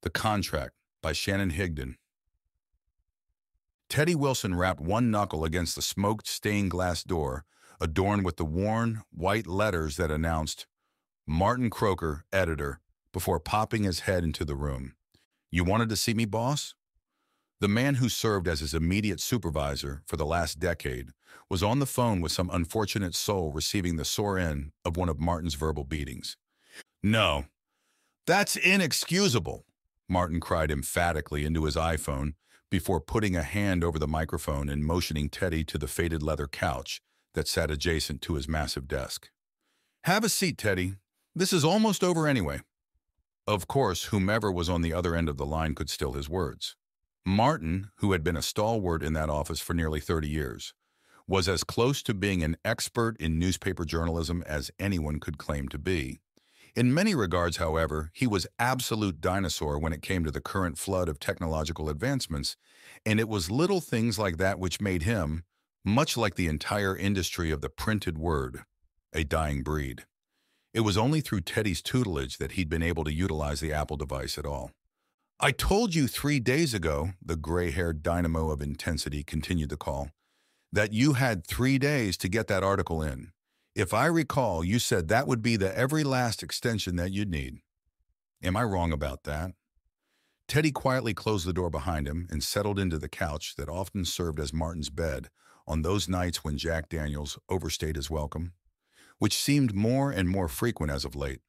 The Contract by Shannon Higdon. Teddy Wilson rapped one knuckle against the smoked stained glass door, adorned with the worn, white letters that announced, Martin Croker, editor, before popping his head into the room. "You wanted to see me, boss?" The man who served as his immediate supervisor for the last decade was on the phone with some unfortunate soul receiving the sore end of one of Martin's verbal beatings. "No, that's inexcusable," Martin cried emphatically into his iPhone before putting a hand over the microphone and motioning Teddy to the faded leather couch that sat adjacent to his massive desk. "Have a seat, Teddy. This is almost over anyway." Of course, whomever was on the other end of the line could still his words. Martin, who had been a stalwart in that office for nearly 30 years, was as close to being an expert in newspaper journalism as anyone could claim to be. In many regards, however, he was absolute dinosaur when it came to the current flood of technological advancements, and it was little things like that which made him, much like the entire industry of the printed word, a dying breed. It was only through Teddy's tutelage that he'd been able to utilize the Apple device at all. "I told you 3 days ago," the gray-haired dynamo of intensity continued the call, "that you had 3 days to get that article in. If I recall, you said that would be the every last extension that you'd need. Am I wrong about that?" Teddy quietly closed the door behind him and settled into the couch that often served as Martin's bed on those nights when Jack Daniels overstayed his welcome, which seemed more and more frequent as of late.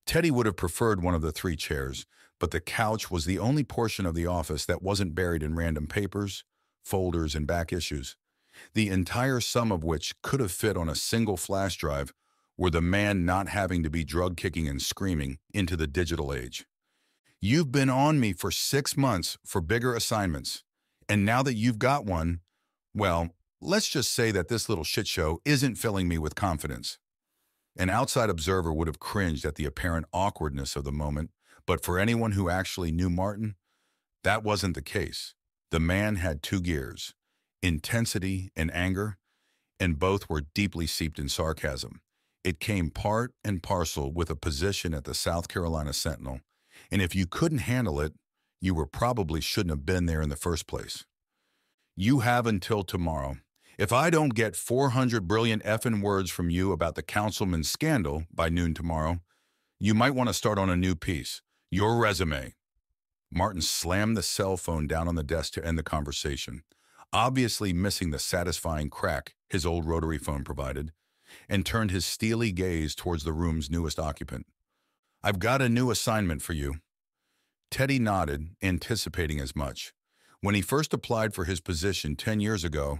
Teddy would have preferred one of the three chairs, but the couch was the only portion of the office that wasn't buried in random papers, folders, and back issues, the entire sum of which could have fit on a single flash drive were the man not having to be drug-kicking and screaming into the digital age. "You've been on me for 6 months for bigger assignments, and now that you've got one, well, let's just say that this little shit show isn't filling me with confidence." An outside observer would have cringed at the apparent awkwardness of the moment, but for anyone who actually knew Martin, that wasn't the case. The man had two gears, intensity and anger, and both were deeply seeped in sarcasm. It came part and parcel with a position at the South Carolina Sentinel, and if you couldn't handle it, you probably shouldn't have been there in the first place. "You have until tomorrow. If I don't get 400 brilliant effing words from you about the councilman's scandal by noon tomorrow, you might want to start on a new piece. Your resume." Martin slammed the cell phone down on the desk to end the conversation, obviously missing the satisfying crack his old rotary phone provided, and turned his steely gaze towards the room's newest occupant. "I've got a new assignment for you." Teddy nodded, anticipating as much. When he first applied for his position 10 years ago,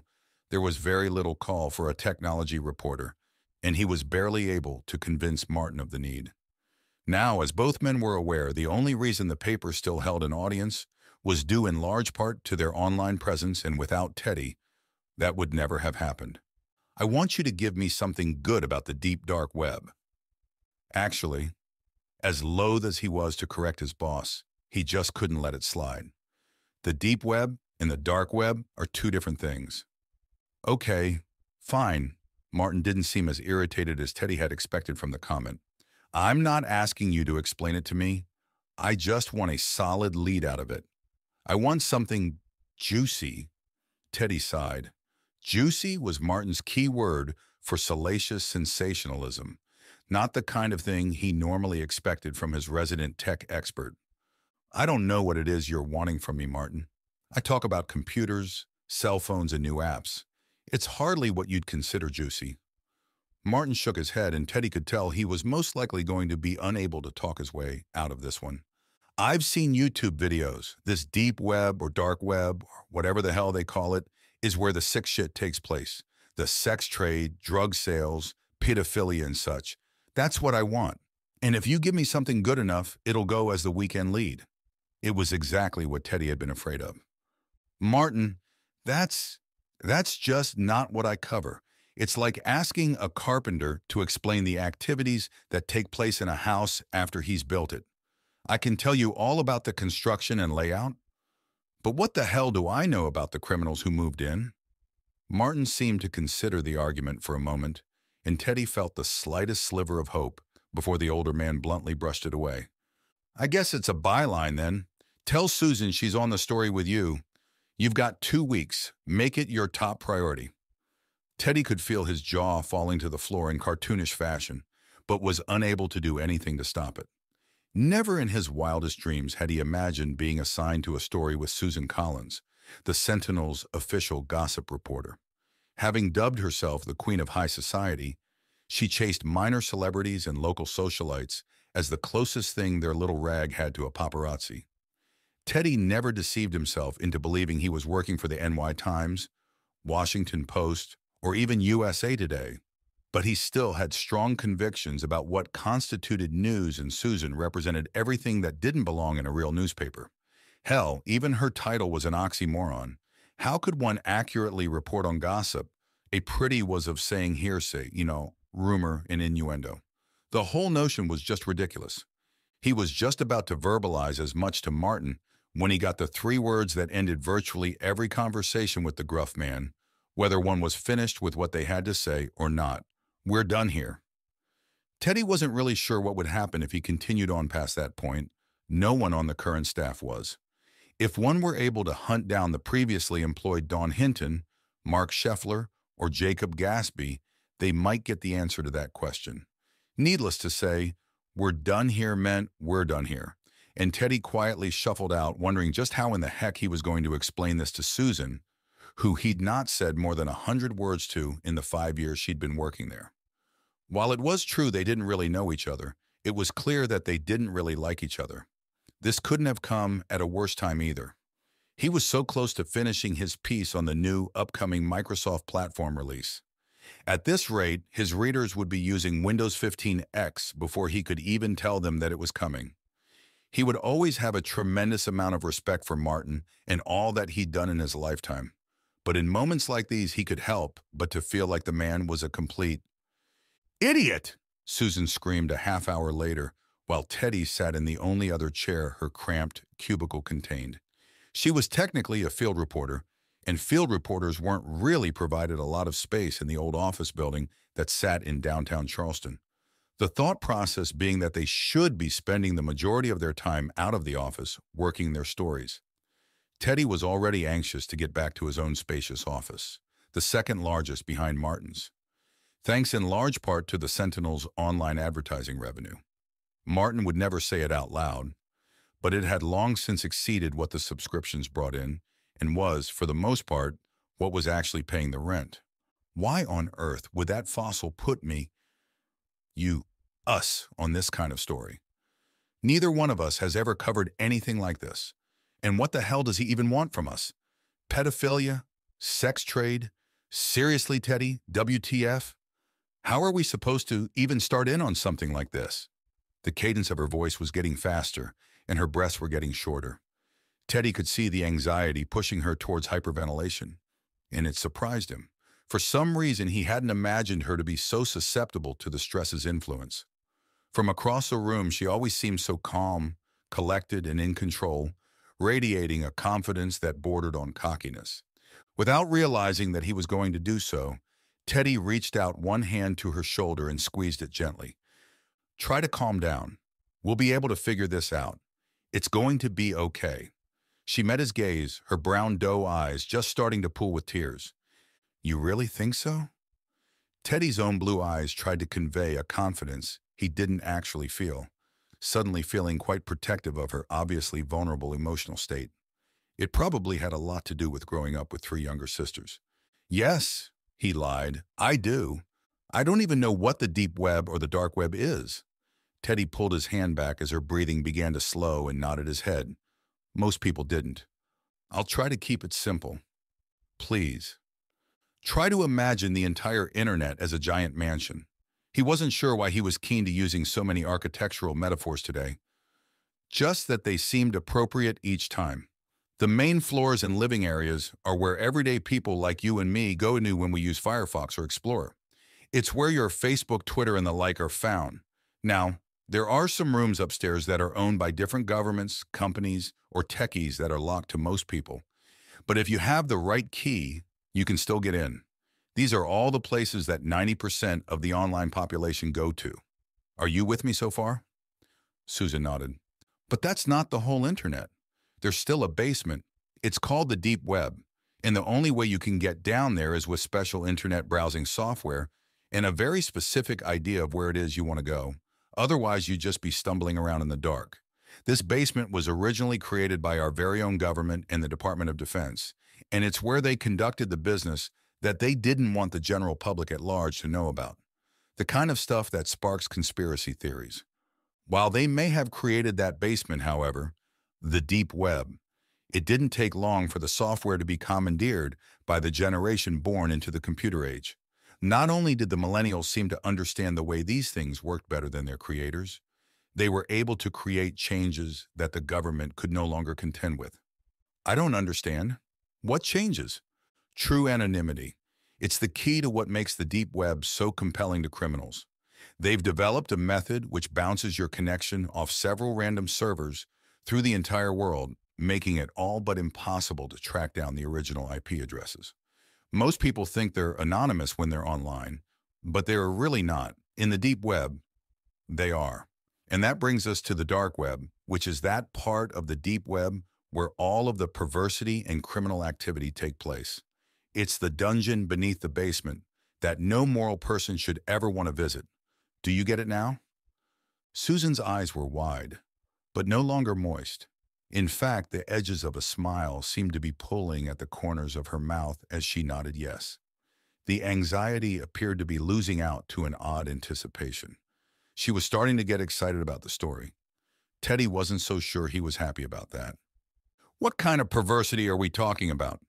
there was very little call for a technology reporter, and he was barely able to convince Martin of the need. Now, as both men were aware, the only reason the paper still held an audience was due in large part to their online presence, and without Teddy, that would never have happened. "I want you to give me something good about the deep, dark web." Actually, as loath as he was to correct his boss, he just couldn't let it slide. The deep web and the dark web are two different things. "Okay, fine." Martin didn't seem as irritated as Teddy had expected from the comment. "I'm not asking you to explain it to me. I just want a solid lead out of it. I want something juicy." Teddy sighed. Juicy was Martin's key word for salacious sensationalism, not the kind of thing he normally expected from his resident tech expert. "I don't know what it is you're wanting from me, Martin. I talk about computers, cell phones, and new apps. It's hardly what you'd consider juicy." Martin shook his head, and Teddy could tell he was most likely going to be unable to talk his way out of this one. "I've seen YouTube videos. This deep web or dark web, or whatever the hell they call it, is where the sick shit takes place. The sex trade, drug sales, pedophilia and such. That's what I want. And if you give me something good enough, it'll go as the weekend lead." It was exactly what Teddy had been afraid of. "Martin, that's just not what I cover. It's like asking a carpenter to explain the activities that take place in a house after he's built it. I can tell you all about the construction and layout, but what the hell do I know about the criminals who moved in?" Martin seemed to consider the argument for a moment, and Teddy felt the slightest sliver of hope before the older man bluntly brushed it away. I guess it's a byline then. Tell Susan she's on the story with you. You've got 2 weeks. Make it your top priority. Teddy could feel his jaw falling to the floor in cartoonish fashion, but was unable to do anything to stop it. Never in his wildest dreams had he imagined being assigned to a story with Susan Collins, the Sentinel's official gossip reporter. Having dubbed herself the Queen of High Society, she chased minor celebrities and local socialites as the closest thing their little rag had to a paparazzi. Teddy never deceived himself into believing he was working for the NY Times, Washington Post, or even USA Today, but he still had strong convictions about what constituted news, and Susan represented everything that didn't belong in a real newspaper. Hell, even her title was an oxymoron. How could one accurately report on gossip? A pretty was of saying hearsay, rumor and innuendo. The whole notion was just ridiculous. He was just about to verbalize as much to Martin when he got the 3 words that ended virtually every conversation with the gruff man, whether one was finished with what they had to say or not. We're done here. Teddy wasn't really sure what would happen if he continued on past that point. No one on the current staff was. If one were able to hunt down the previously employed Don Hinton, Mark Scheffler, or Jacob Gaspy, they might get the answer to that question. Needless to say, we're done here meant we're done here. And Teddy quietly shuffled out, wondering just how in the heck he was going to explain this to Susan, who he'd not said more than 100 words to in the 5 years she'd been working there. While it was true they didn't really know each other, it was clear that they didn't really like each other. This couldn't have come at a worse time either. He was so close to finishing his piece on the new, upcoming Microsoft platform release. At this rate, his readers would be using Windows 15 X before he could even tell them that it was coming. He would always have a tremendous amount of respect for Martin and all that he'd done in his lifetime. But in moments like these, he could help but to feel like the man was a complete idiot, Susan screamed a half-hour later, while Teddy sat in the only other chair her cramped cubicle contained. She was technically a field reporter, and field reporters weren't really provided a lot of space in the old office building that sat in downtown Charleston. The thought process being that they should be spending the majority of their time out of the office working their stories. Teddy was already anxious to get back to his own spacious office, the second largest behind Martin's, thanks in large part to the Sentinel's online advertising revenue. Martin would never say it out loud, but it had long since exceeded what the subscriptions brought in and was, for the most part, what was actually paying the rent. Why on earth would that fossil put us on this kind of story? Neither one of us has ever covered anything like this. And what the hell does he even want from us? Pedophilia? Sex trade? Seriously, Teddy? WTF? How are we supposed to even start in on something like this? The cadence of her voice was getting faster, and her breaths were getting shorter. Teddy could see the anxiety pushing her towards hyperventilation, and it surprised him. For some reason, he hadn't imagined her to be so susceptible to the stress's influence. From across the room, she always seemed so calm, collected, and in control, radiating a confidence that bordered on cockiness. Without realizing that he was going to do so, Teddy reached out one hand to her shoulder and squeezed it gently. Try to calm down. We'll be able to figure this out. It's going to be okay. She met his gaze, her brown doe eyes just starting to pool with tears. You really think so? Teddy's own blue eyes tried to convey a confidence he didn't actually feel, suddenly feeling quite protective of her obviously vulnerable emotional state. It probably had a lot to do with growing up with 3 younger sisters. Yes, he lied, I do. I don't even know what the deep web or the dark web is. Teddy pulled his hand back as her breathing began to slow and nodded his head. Most people didn't. I'll try to keep it simple. Please. Try to imagine the entire internet as a giant mansion. He wasn't sure why he was keen to using so many architectural metaphors today. Just that they seemed appropriate each time. The main floors and living areas are where everyday people like you and me go to when we use Firefox or Explorer. It's where your Facebook, Twitter, and the like are found. Now, there are some rooms upstairs that are owned by different governments, companies, or techies that are locked to most people. But if you have the right key, you can still get in. These are all the places that 90% of the online population go to. Are you with me so far? Susan nodded. But that's not the whole internet. There's still a basement. It's called the deep web. And the only way you can get down there is with special internet browsing software and a very specific idea of where it is you want to go. Otherwise, you'd just be stumbling around in the dark. This basement was originally created by our very own government and the Department of Defense, and it's where they conducted the business that they didn't want the general public at large to know about. The kind of stuff that sparks conspiracy theories. While they may have created that basement, however, the deep web, it didn't take long for the software to be commandeered by the generation born into the computer age. Not only did the millennials seem to understand the way these things worked better than their creators, they were able to create changes that the government could no longer contend with. I don't understand. What changes? True anonymity. It's the key to what makes the deep web so compelling to criminals. They've developed a method which bounces your connection off several random servers through the entire world, making it all but impossible to track down the original IP addresses. Most people think they're anonymous when they're online, but they're really not. In the deep web, they are. And that brings us to the dark web, which is that part of the deep web where all of the perversity and criminal activity take place. It's the dungeon beneath the basement that no moral person should ever want to visit. Do you get it now? Susan's eyes were wide, but no longer moist. In fact, the edges of a smile seemed to be pulling at the corners of her mouth as she nodded yes. The anxiety appeared to be losing out to an odd anticipation. She was starting to get excited about the story. Teddy wasn't so sure he was happy about that. What kind of perversity are we talking about?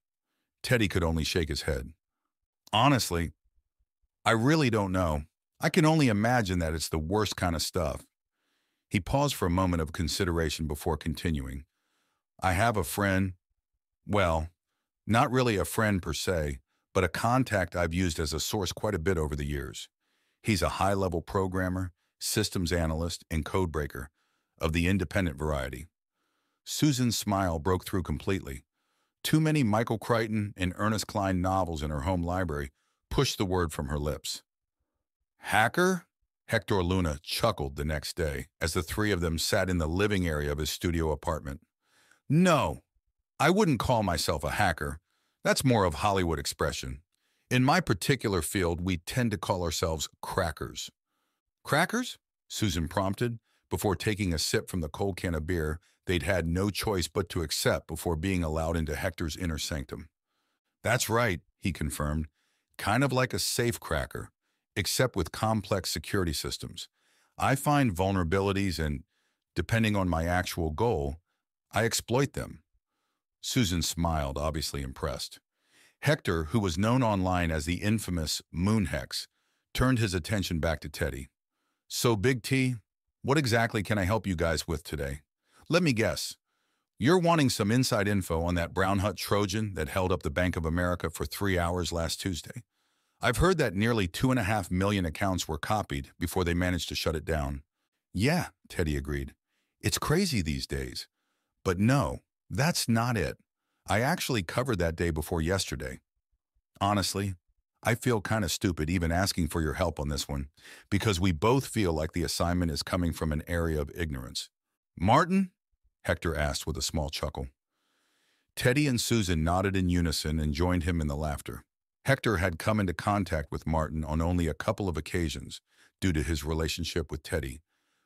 Teddy could only shake his head. Honestly, I really don't know. I can only imagine that it's the worst kind of stuff. He paused for a moment of consideration before continuing. I have a friend, well, not really a friend per se, but a contact I've used as a source quite a bit over the years. He's a high-level programmer, systems analyst, and codebreaker of the independent variety. Susan's smile broke through completely. Too many Michael Crichton and Ernest Cline novels in her home library pushed the word from her lips. Hacker? Hector Luna chuckled the next day as the three of them sat in the living area of his studio apartment. No, I wouldn't call myself a hacker. That's more of Hollywood expression. In my particular field, we tend to call ourselves crackers. Crackers? Susan prompted, before taking a sip from the cold can of beer they'd had no choice but to accept before being allowed into Hector's inner sanctum. That's right, he confirmed. Kind of like a safe cracker, except with complex security systems. I find vulnerabilities and, depending on my actual goal, I exploit them. Susan smiled, obviously impressed. Hector, who was known online as the infamous Moonhex, turned his attention back to Teddy. So, Big T, what exactly can I help you guys with today? Let me guess. You're wanting some inside info on that Brown Hut Trojan that held up the Bank of America for 3 hours last Tuesday. I've heard that nearly 2.5 million accounts were copied before they managed to shut it down. Yeah, Teddy agreed. It's crazy these days. But no, that's not it. I actually covered that day before yesterday. Honestly, I feel kind of stupid even asking for your help on this one, because we both feel like the assignment is coming from an area of ignorance. Martin? Hector asked with a small chuckle. Teddy and Susan nodded in unison and joined him in the laughter. Hector had come into contact with Martin on only a couple of occasions due to his relationship with Teddy,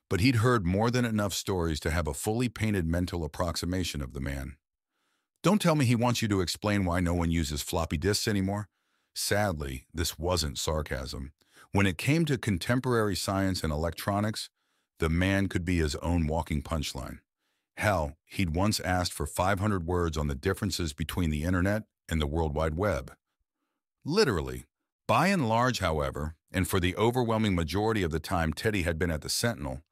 but he'd heard more than enough stories to have a fully painted mental approximation of the man. Don't tell me he wants you to explain why no one uses floppy disks anymore. Sadly, this wasn't sarcasm. When it came to contemporary science and electronics, the man could be his own walking punchline. Hell, he'd once asked for 500 words on the differences between the internet and the World Wide Web. Literally. By and large, however, and for the overwhelming majority of the time Teddy had been at the Sentinel,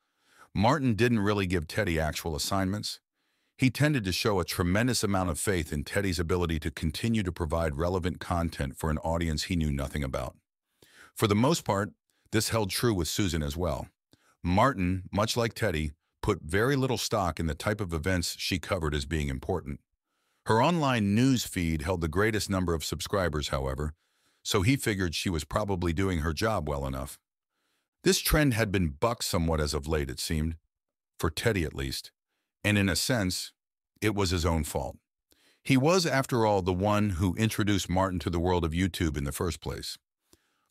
Martin didn't really give Teddy actual assignments. He tended to show a tremendous amount of faith in Teddy's ability to continue to provide relevant content for an audience he knew nothing about. For the most part, this held true with Susan as well. Martin, much like Teddy, put very little stock in the type of events she covered as being important. Her online news feed held the greatest number of subscribers, however, so he figured she was probably doing her job well enough. This trend had been bucked somewhat as of late, it seemed, for Teddy at least. And in a sense, it was his own fault. He was, after all, the one who introduced Martin to the world of YouTube in the first place.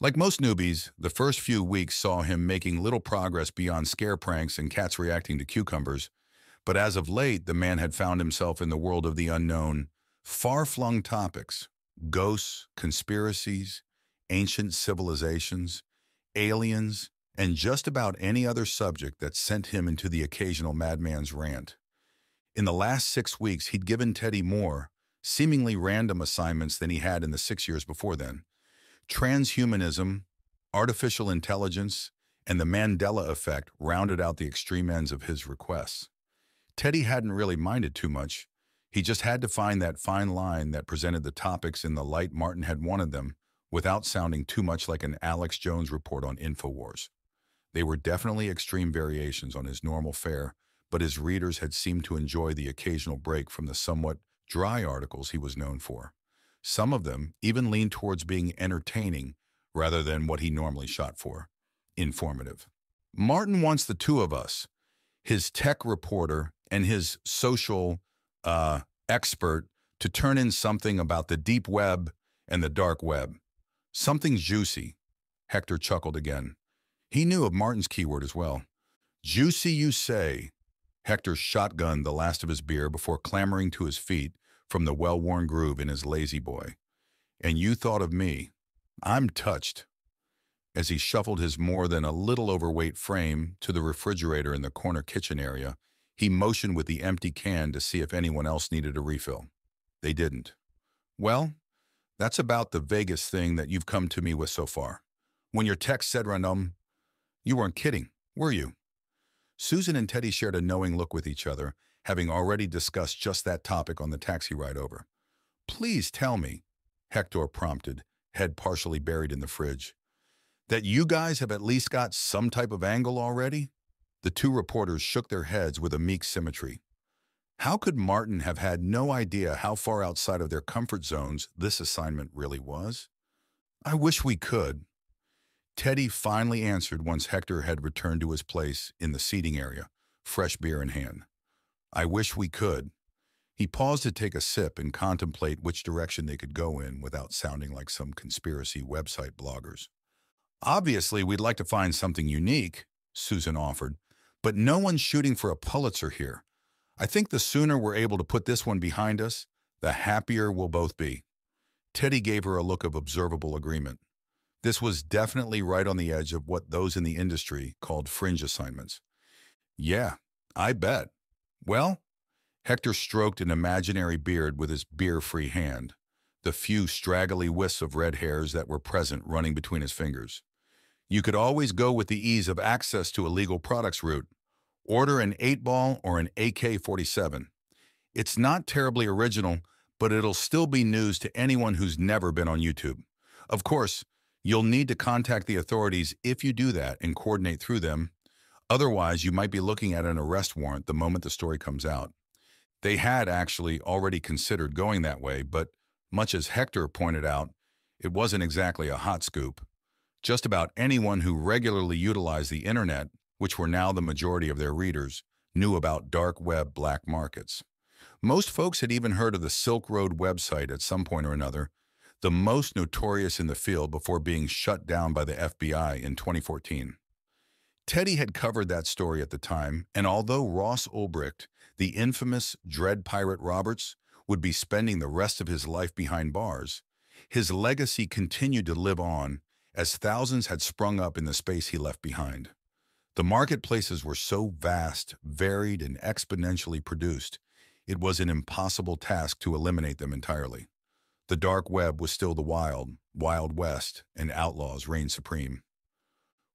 Like most newbies, the first few weeks saw him making little progress beyond scare pranks and cats reacting to cucumbers, but as of late, the man had found himself in the world of the unknown, far-flung topics: ghosts, conspiracies, ancient civilizations, aliens, and just about any other subject that sent him into the occasional madman's rant. In the last 6 weeks, he'd given Teddy more, seemingly random assignments than he had in the 6 years before then. Transhumanism, artificial intelligence, and the Mandela effect rounded out the extreme ends of his requests. Teddy hadn't really minded too much. He just had to find that fine line that presented the topics in the light Martin had wanted them, without sounding too much like an Alex Jones report on InfoWars. They were definitely extreme variations on his normal fare, but his readers had seemed to enjoy the occasional break from the somewhat dry articles he was known for. Some of them even leaned towards being entertaining rather than what he normally shot for: informative. Martin wants the two of us, his tech reporter and his social expert, to turn in something about the deep web and the dark web. Something juicy. Hector chuckled again. He knew of Martin's keyword as well. Juicy, you say? Hector shotgunned the last of his beer before clambering to his feet from the well-worn groove in his lazy boy. And you thought of me. I'm touched. As he shuffled his more than a little overweight frame to the refrigerator in the corner kitchen area, he motioned with the empty can to see if anyone else needed a refill. They didn't. Well, that's about the vaguest thing that you've come to me with so far. When your text said random, you weren't kidding, were you? Susan and Teddy shared a knowing look with each other, having already discussed just that topic on the taxi ride over. Please tell me, Hector prompted, head partially buried in the fridge, that you guys have at least got some type of angle already? The two reporters shook their heads with a meek symmetry. How could Martin have had no idea how far outside of their comfort zones this assignment really was? I wish we could. Teddy finally answered once Hector had returned to his place in the seating area, fresh beer in hand. I wish we could. He paused to take a sip and contemplate which direction they could go in without sounding like some conspiracy website bloggers. Obviously, we'd like to find something unique, Susan offered, but no one's shooting for a Pulitzer here. I think the sooner we're able to put this one behind us, the happier we'll both be. Teddy gave her a look of observable agreement. This was definitely right on the edge of what those in the industry called fringe assignments. Yeah, I bet. Well, Hector stroked an imaginary beard with his beer-free hand, the few straggly wisps of red hairs that were present running between his fingers. You could always go with the ease of access to a legal products route. Order an 8-ball or an AK-47. It's not terribly original, but it'll still be news to anyone who's never been on YouTube. Of course, you'll need to contact the authorities if you do that and coordinate through them. Otherwise, you might be looking at an arrest warrant the moment the story comes out. They had actually already considered going that way, but much as Hector pointed out, it wasn't exactly a hot scoop. Just about anyone who regularly utilized the internet, which were now the majority of their readers, knew about dark web black markets. Most folks had even heard of the Silk Road website at some point or another, the most notorious in the field before being shut down by the FBI in 2014. Teddy had covered that story at the time, and although Ross Ulbricht, the infamous Dread Pirate Roberts, would be spending the rest of his life behind bars, his legacy continued to live on as thousands had sprung up in the space he left behind. The marketplaces were so vast, varied, and exponentially produced, it was an impossible task to eliminate them entirely. The dark web was still the wild, wild west, and outlaws reigned supreme.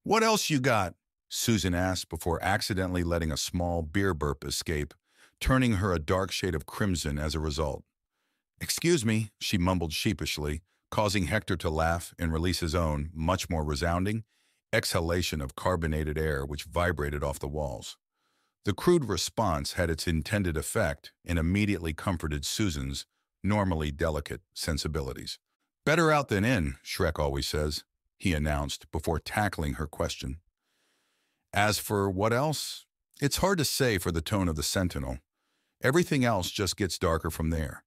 "What else you got?" Susan asked before accidentally letting a small beer burp escape, turning her a dark shade of crimson as a result. "Excuse me," she mumbled sheepishly, causing Hector to laugh and release his own, much more resounding, exhalation of carbonated air which vibrated off the walls. The crude response had its intended effect and immediately comforted Susan's normally delicate sensibilities. "Better out than in, Shrek always says," he announced before tackling her question. As for what else, it's hard to say for the tone of the Sentinel. Everything else just gets darker from there.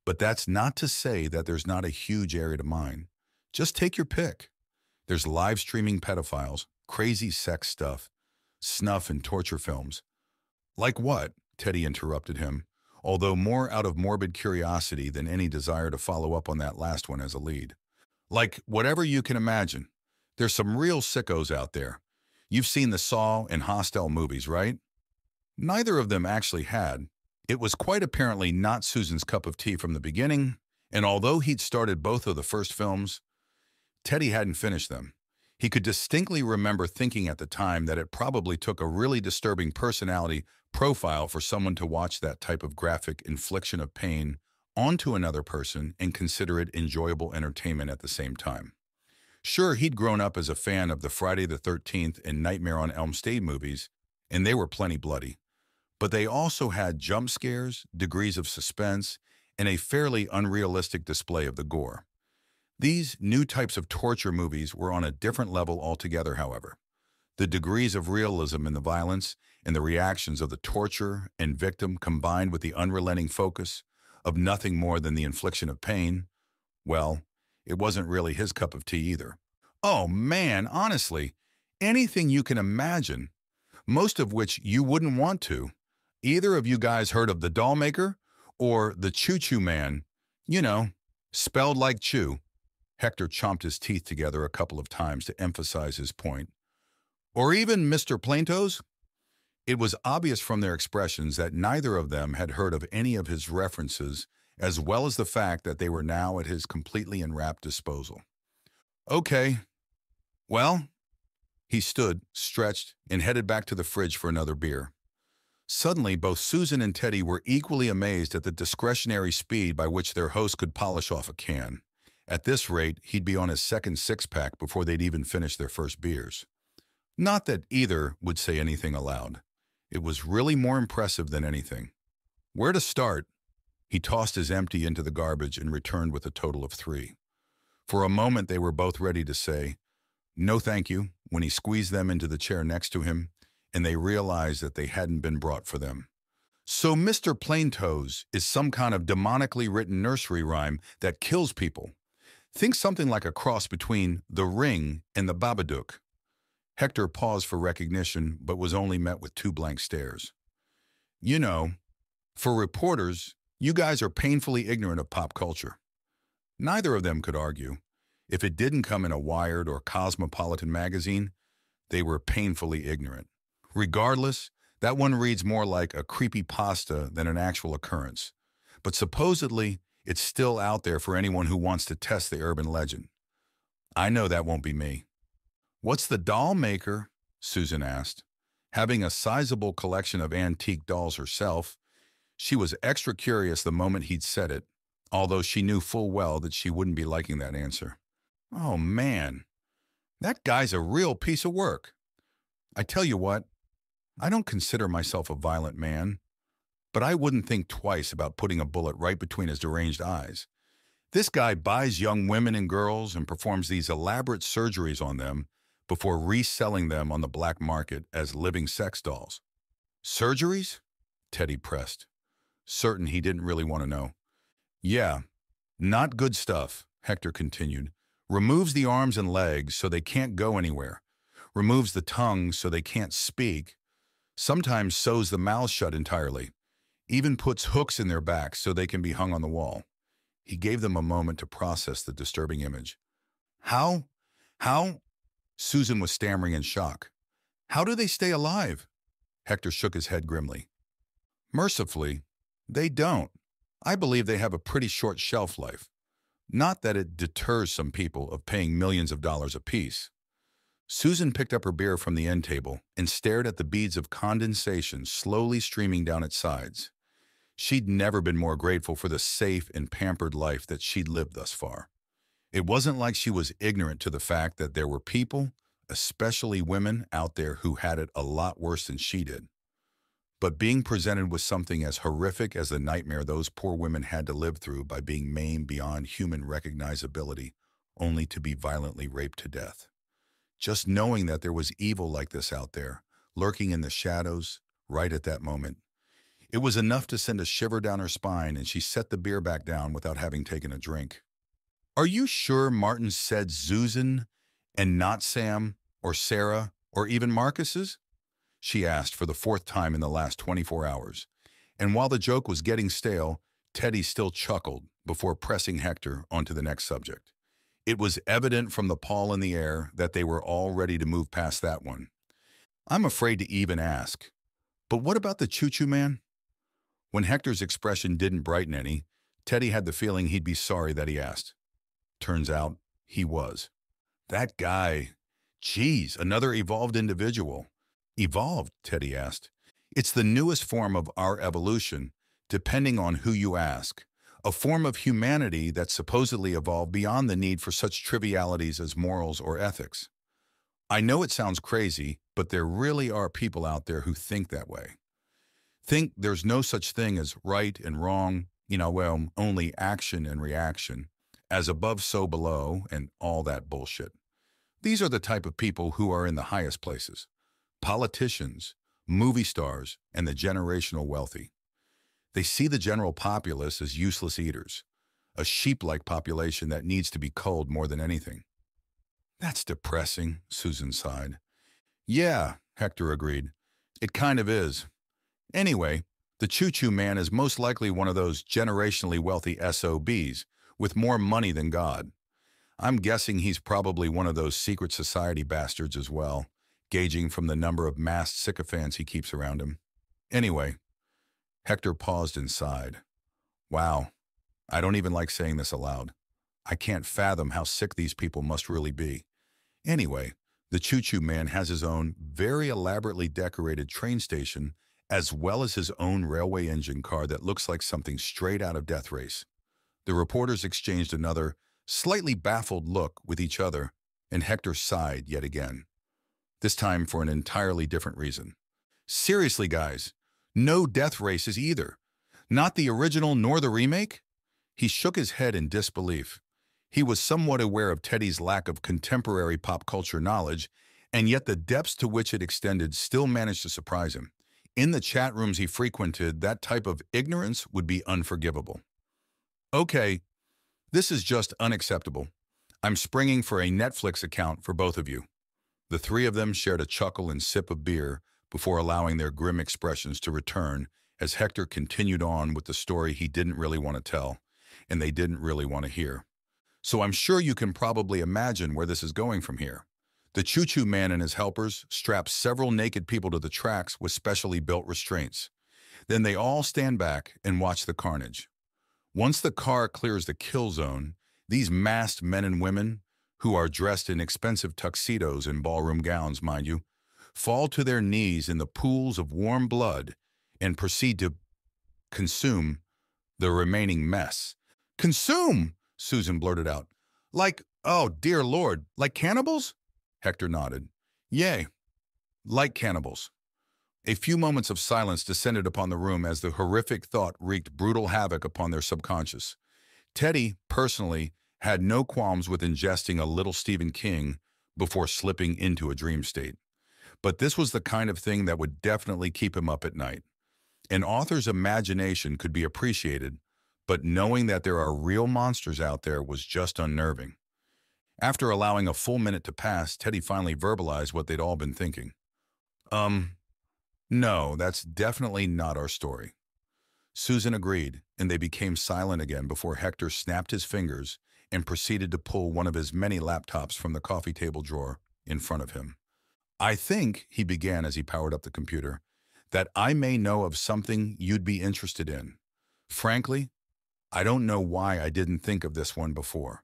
But that's not to say that there's not a huge area to mine. Just take your pick. There's live streaming pedophiles, crazy sex stuff, snuff and torture films. Like what? Teddy interrupted him, although more out of morbid curiosity than any desire to follow up on that last one as a lead. Like whatever you can imagine. There's some real sickos out there. You've seen the Saw and Hostel movies, right? Neither of them actually had. It was quite apparently not Susan's cup of tea from the beginning, and although he'd started both of the first films, Teddy hadn't finished them. He could distinctly remember thinking at the time that it probably took a really disturbing personality profile for someone to watch that type of graphic infliction of pain onto another person and consider it enjoyable entertainment at the same time. Sure, he'd grown up as a fan of the Friday the 13th and Nightmare on Elm Street movies, and they were plenty bloody. But they also had jump scares, degrees of suspense, and a fairly unrealistic display of the gore. These new types of torture movies were on a different level altogether, however. The degrees of realism in the violence and the reactions of the torturer and victim combined with the unrelenting focus of nothing more than the infliction of pain, well, it wasn't really his cup of tea either. Oh man, honestly, anything you can imagine, most of which you wouldn't want to. Either of you guys heard of the Doll Maker or the Choo Choo Man? You know, spelled like chew. Hector chomped his teeth together a couple of times to emphasize his point. Or even Mr. Plaintoes? It was obvious from their expressions that neither of them had heard of any of his references, as well as the fact that they were now at his completely enwrapped disposal. Okay. Well, he stood, stretched, and headed back to the fridge for another beer. Suddenly, both Susan and Teddy were equally amazed at the discretionary speed by which their host could polish off a can. At this rate, he'd be on his second six-pack before they'd even finished their first beers. Not that either would say anything aloud. It was really more impressive than anything. Where to start? He tossed his empty into the garbage and returned with a total of 3. For a moment, they were both ready to say, "No thank you," when he squeezed them into the chair next to him, and they realized that they hadn't been brought for them. So Mr. Plaintoes is some kind of demonically written nursery rhyme that kills people. Think something like a cross between The Ring and The Babadook. Hector paused for recognition, but was only met with 2 blank stares. You know, for reporters, you guys are painfully ignorant of pop culture. Neither of them could argue. If it didn't come in a Wired or Cosmopolitan magazine, they were painfully ignorant. Regardless, that one reads more like a creepypasta than an actual occurrence. But supposedly, it's still out there for anyone who wants to test the urban legend. I know that won't be me. What's the Doll Maker? Susan asked. Having a sizable collection of antique dolls herself, she was extra curious the moment he'd said it, although she knew full well that she wouldn't be liking that answer. Oh man, that guy's a real piece of work. I tell you what, I don't consider myself a violent man, but I wouldn't think twice about putting a bullet right between his deranged eyes. This guy buys young women and girls and performs these elaborate surgeries on them before reselling them on the black market as living sex dolls. Surgeries? Teddy pressed, certain he didn't really want to know. Yeah, not good stuff, Hector continued. Removes the arms and legs so they can't go anywhere. Removes the tongue so they can't speak. Sometimes sews the mouth shut entirely. Even puts hooks in their backs so they can be hung on the wall. He gave them a moment to process the disturbing image. How? Susan was stammering in shock. How do they stay alive? Hector shook his head grimly. Mercifully, they don't. I believe they have a pretty short shelf life. Not that it deters some people of paying millions of dollars apiece. Susan picked up her beer from the end table and stared at the beads of condensation slowly streaming down its sides. She'd never been more grateful for the safe and pampered life that she'd lived thus far. It wasn't like she was ignorant to the fact that there were people, especially women, out there who had it a lot worse than she did. But being presented with something as horrific as the nightmare those poor women had to live through by being maimed beyond human recognizability, only to be violently raped to death. Just knowing that there was evil like this out there, lurking in the shadows, right at that moment, It was enough to send a shiver down her spine, and she set the beer back down without having taken a drink. Are you sure Martin said Susan and not Sam or Sarah or even Marcus's? She asked for the fourth time in the last 24 hours. And while the joke was getting stale, Teddy still chuckled before pressing Hector onto the next subject. It was evident from the pall in the air that they were all ready to move past that one. I'm afraid to even ask, but what about the choo-choo man? When Hector's expression didn't brighten any, Teddy had the feeling he'd be sorry that he asked. Turns out, he was. That guy, geez, another evolved individual. Evolved, Teddy asked. It's the newest form of our evolution, depending on who you ask. A form of humanity that supposedly evolved beyond the need for such trivialities as morals or ethics. I know it sounds crazy, but there really are people out there who think that way. Think there's no such thing as right and wrong, well, only action and reaction, as above so below, and all that bullshit. These are the type of people who are in the highest places. Politicians, movie stars, and the generational wealthy. They see the general populace as useless eaters, a sheep-like population that needs to be culled more than anything. That's depressing, Susan sighed. Yeah, Hector agreed. It kind of is. Anyway, the choo-choo man is most likely one of those generationally wealthy SOBs with more money than God. I'm guessing he's probably one of those secret society bastards as well, gauging from the number of masked sycophants he keeps around him. Anyway, Hector paused and sighed. Wow, I don't even like saying this aloud. I can't fathom how sick these people must really be. Anyway, the choo-choo man has his own, very elaborately decorated train station, as well as his own railway engine car that looks like something straight out of Death Race. The reporters exchanged another, slightly baffled look with each other, and Hector sighed yet again. This time for an entirely different reason. Seriously, guys, no Death Races either. Not the original nor the remake? He shook his head in disbelief. He was somewhat aware of Teddy's lack of contemporary pop culture knowledge, and yet the depths to which it extended still managed to surprise him. In the chat rooms he frequented, that type of ignorance would be unforgivable. Okay, this is just unacceptable. I'm springing for a Netflix account for both of you. The three of them shared a chuckle and sip of beer before allowing their grim expressions to return as Hector continued on with the story he didn't really want to tell, and they didn't really want to hear. So I'm sure you can probably imagine where this is going from here. The choo-choo man and his helpers strap several naked people to the tracks with specially built restraints. Then they all stand back and watch the carnage. Once the car clears the kill zone, these masked men and women, who are dressed in expensive tuxedos and ballroom gowns, mind you, fall to their knees in the pools of warm blood and proceed to consume the remaining mess. Consume, Susan blurted out. Like, oh, dear Lord, like cannibals? Hector nodded. Yay, like cannibals. A few moments of silence descended upon the room as the horrific thought wreaked brutal havoc upon their subconscious. Teddy, personally, had no qualms with ingesting a little Stephen King before slipping into a dream state. But this was the kind of thing that would definitely keep him up at night. An author's imagination could be appreciated, but knowing that there are real monsters out there was just unnerving. After allowing a full minute to pass, Teddy finally verbalized what they'd all been thinking. No, that's definitely not our story. Susan agreed, and they became silent again before Hector snapped his fingers and proceeded to pull one of his many laptops from the coffee table drawer in front of him. I think, he began as he powered up the computer, that I may know of something you'd be interested in. Frankly, I don't know why I didn't think of this one before.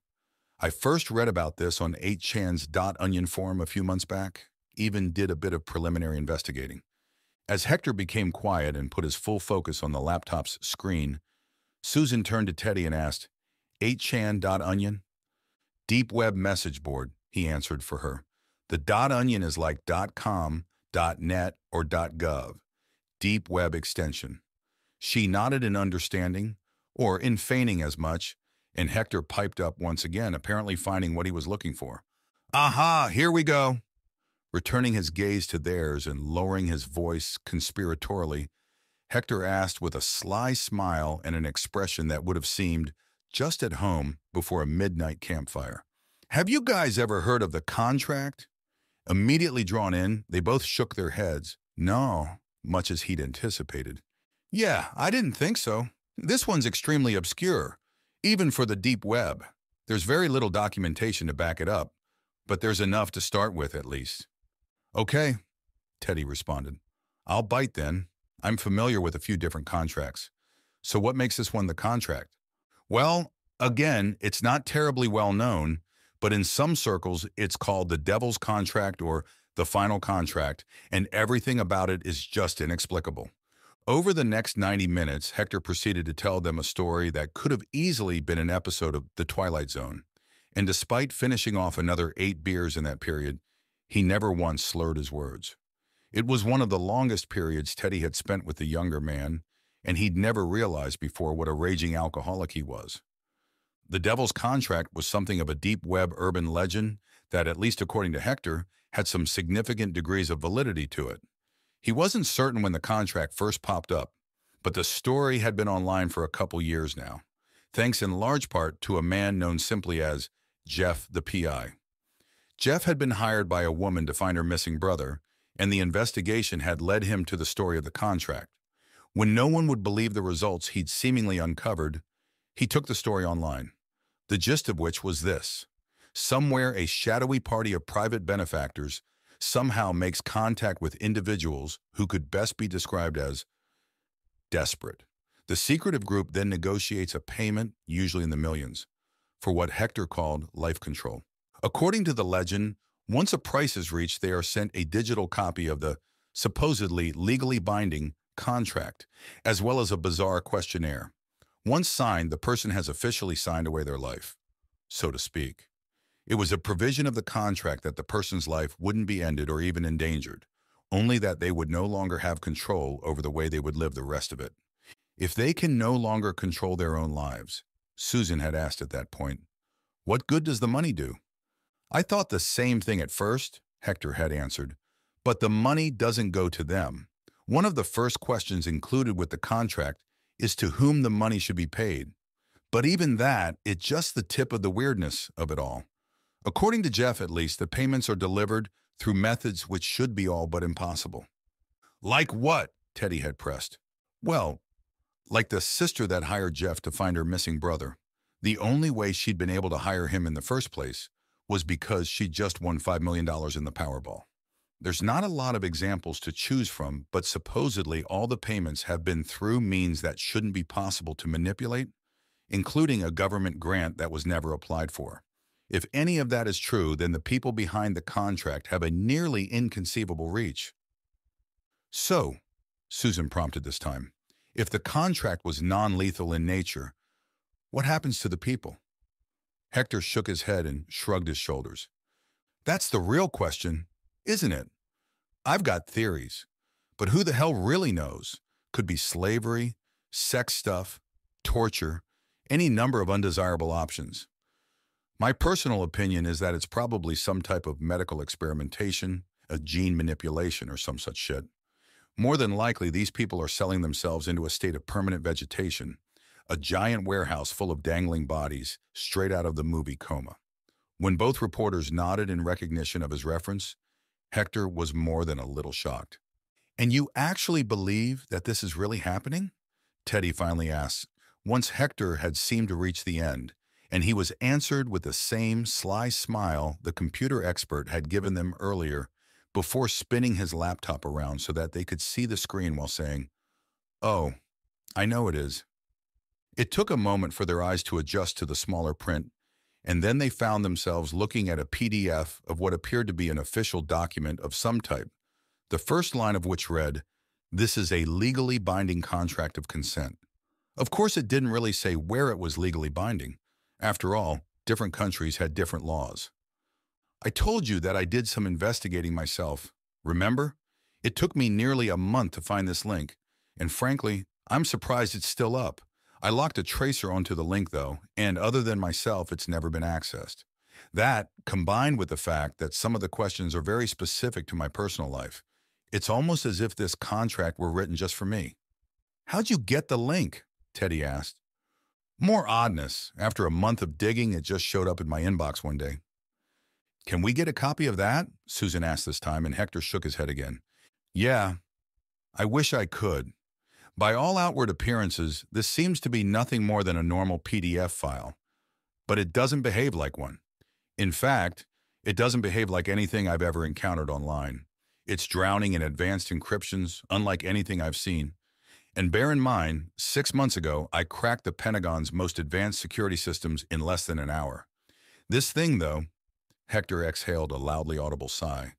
I first read about this on 8chan's .onion forum a few months back, even did a bit of preliminary investigating. As Hector became quiet and put his full focus on the laptop's screen, Susan turned to Teddy and asked, 8chan.onion? Deep web message board, he answered for her. The .onion is like .com, .net, or .gov. Deep web extension. She nodded in understanding, or in feigning as much, and Hector piped up once again, apparently finding what he was looking for. Aha, here we go. Returning his gaze to theirs and lowering his voice conspiratorially, Hector asked with a sly smile and an expression that would have seemed just at home before a midnight campfire. Have you guys ever heard of the contract? Immediately drawn in, they both shook their heads. No, much as he'd anticipated. Yeah, I didn't think so. This one's extremely obscure, even for the deep web. There's very little documentation to back it up, but there's enough to start with at least. Okay, Teddy responded. I'll bite then. I'm familiar with a few different contracts. So what makes this one the contract? Well, again, it's not terribly well known, but in some circles it's called the devil's contract or the final contract, and everything about it is just inexplicable. Over the next 90 minutes, Hector proceeded to tell them a story that could have easily been an episode of The Twilight Zone. And despite finishing off another 8 beers in that period, he never once slurred his words. It was one of the longest periods Teddy had spent with the younger man, and he'd never realized before what a raging alcoholic he was. The Devil's Contract was something of a deep web urban legend that, at least according to Hector, had some significant degrees of validity to it. He wasn't certain when the contract first popped up, but the story had been online for a couple years now, thanks in large part to a man known simply as Jeff the PI. Jeff had been hired by a woman to find her missing brother, and the investigation had led him to the story of the contract. When no one would believe the results he'd seemingly uncovered, he took the story online, the gist of which was this. Somewhere a shadowy party of private benefactors somehow makes contact with individuals who could best be described as desperate. The secretive group then negotiates a payment, usually in the millions, for what Hector called life control. According to the legend, once a price is reached, they are sent a digital copy of the supposedly legally binding contract, as well as a bizarre questionnaire. Once signed, the person has officially signed away their life, so to speak. It was a provision of the contract that the person's life wouldn't be ended or even endangered, only that they would no longer have control over the way they would live the rest of it. If they can no longer control their own lives, Susan had asked at that point, what good does the money do? I thought the same thing at first, Hector had answered, but the money doesn't go to them. One of the first questions included with the contract is to whom the money should be paid. But even that, it's just the tip of the weirdness of it all. According to Jeff, at least, the payments are delivered through methods which should be all but impossible. Like what? Teddy had pressed. Well, like the sister that hired Jeff to find her missing brother. The only way she'd been able to hire him in the first place was because she just won $5 million in the Powerball. There's not a lot of examples to choose from, but supposedly all the payments have been through means that shouldn't be possible to manipulate, including a government grant that was never applied for. If any of that is true, then the people behind the contract have a nearly inconceivable reach. So, Susan prompted this time, if the contract was non-lethal in nature, what happens to the people? Hector shook his head and shrugged his shoulders. That's the real question, isn't it? I've got theories, but who the hell really knows? Could be slavery, sex stuff, torture, any number of undesirable options. My personal opinion is that it's probably some type of medical experimentation, a gene manipulation, or some such shit. More than likely, these people are selling themselves into a state of permanent vegetation, a giant warehouse full of dangling bodies, straight out of the movie Coma. When both reporters nodded in recognition of his reference, Hector was more than a little shocked. And you actually believe that this is really happening? Teddy finally asked, once Hector had seemed to reach the end, and he was answered with the same sly smile the computer expert had given them earlier before spinning his laptop around so that they could see the screen while saying, "Oh, I know it is." It took a moment for their eyes to adjust to the smaller print, and then they found themselves looking at a PDF of what appeared to be an official document of some type, the first line of which read, "This is a legally binding contract of consent." Of course, it didn't really say where it was legally binding. After all, different countries had different laws. I told you that I did some investigating myself. Remember? It took me nearly a month to find this link, and frankly, I'm surprised it's still up. I locked a tracer onto the link, though, and other than myself, it's never been accessed. That, combined with the fact that some of the questions are very specific to my personal life, it's almost as if this contract were written just for me. "How'd you get the link?" Teddy asked. "More oddness. After a month of digging, it just showed up in my inbox one day." "Can we get a copy of that?" Susan asked this time, and Hector shook his head again. "Yeah, I wish I could. By all outward appearances, this seems to be nothing more than a normal PDF file, but it doesn't behave like one. In fact, it doesn't behave like anything I've ever encountered online. It's drowning in advanced encryptions, unlike anything I've seen. And bear in mind, 6 months ago, I cracked the Pentagon's most advanced security systems in less than an hour. This thing, though," Hector exhaled a loudly audible sigh,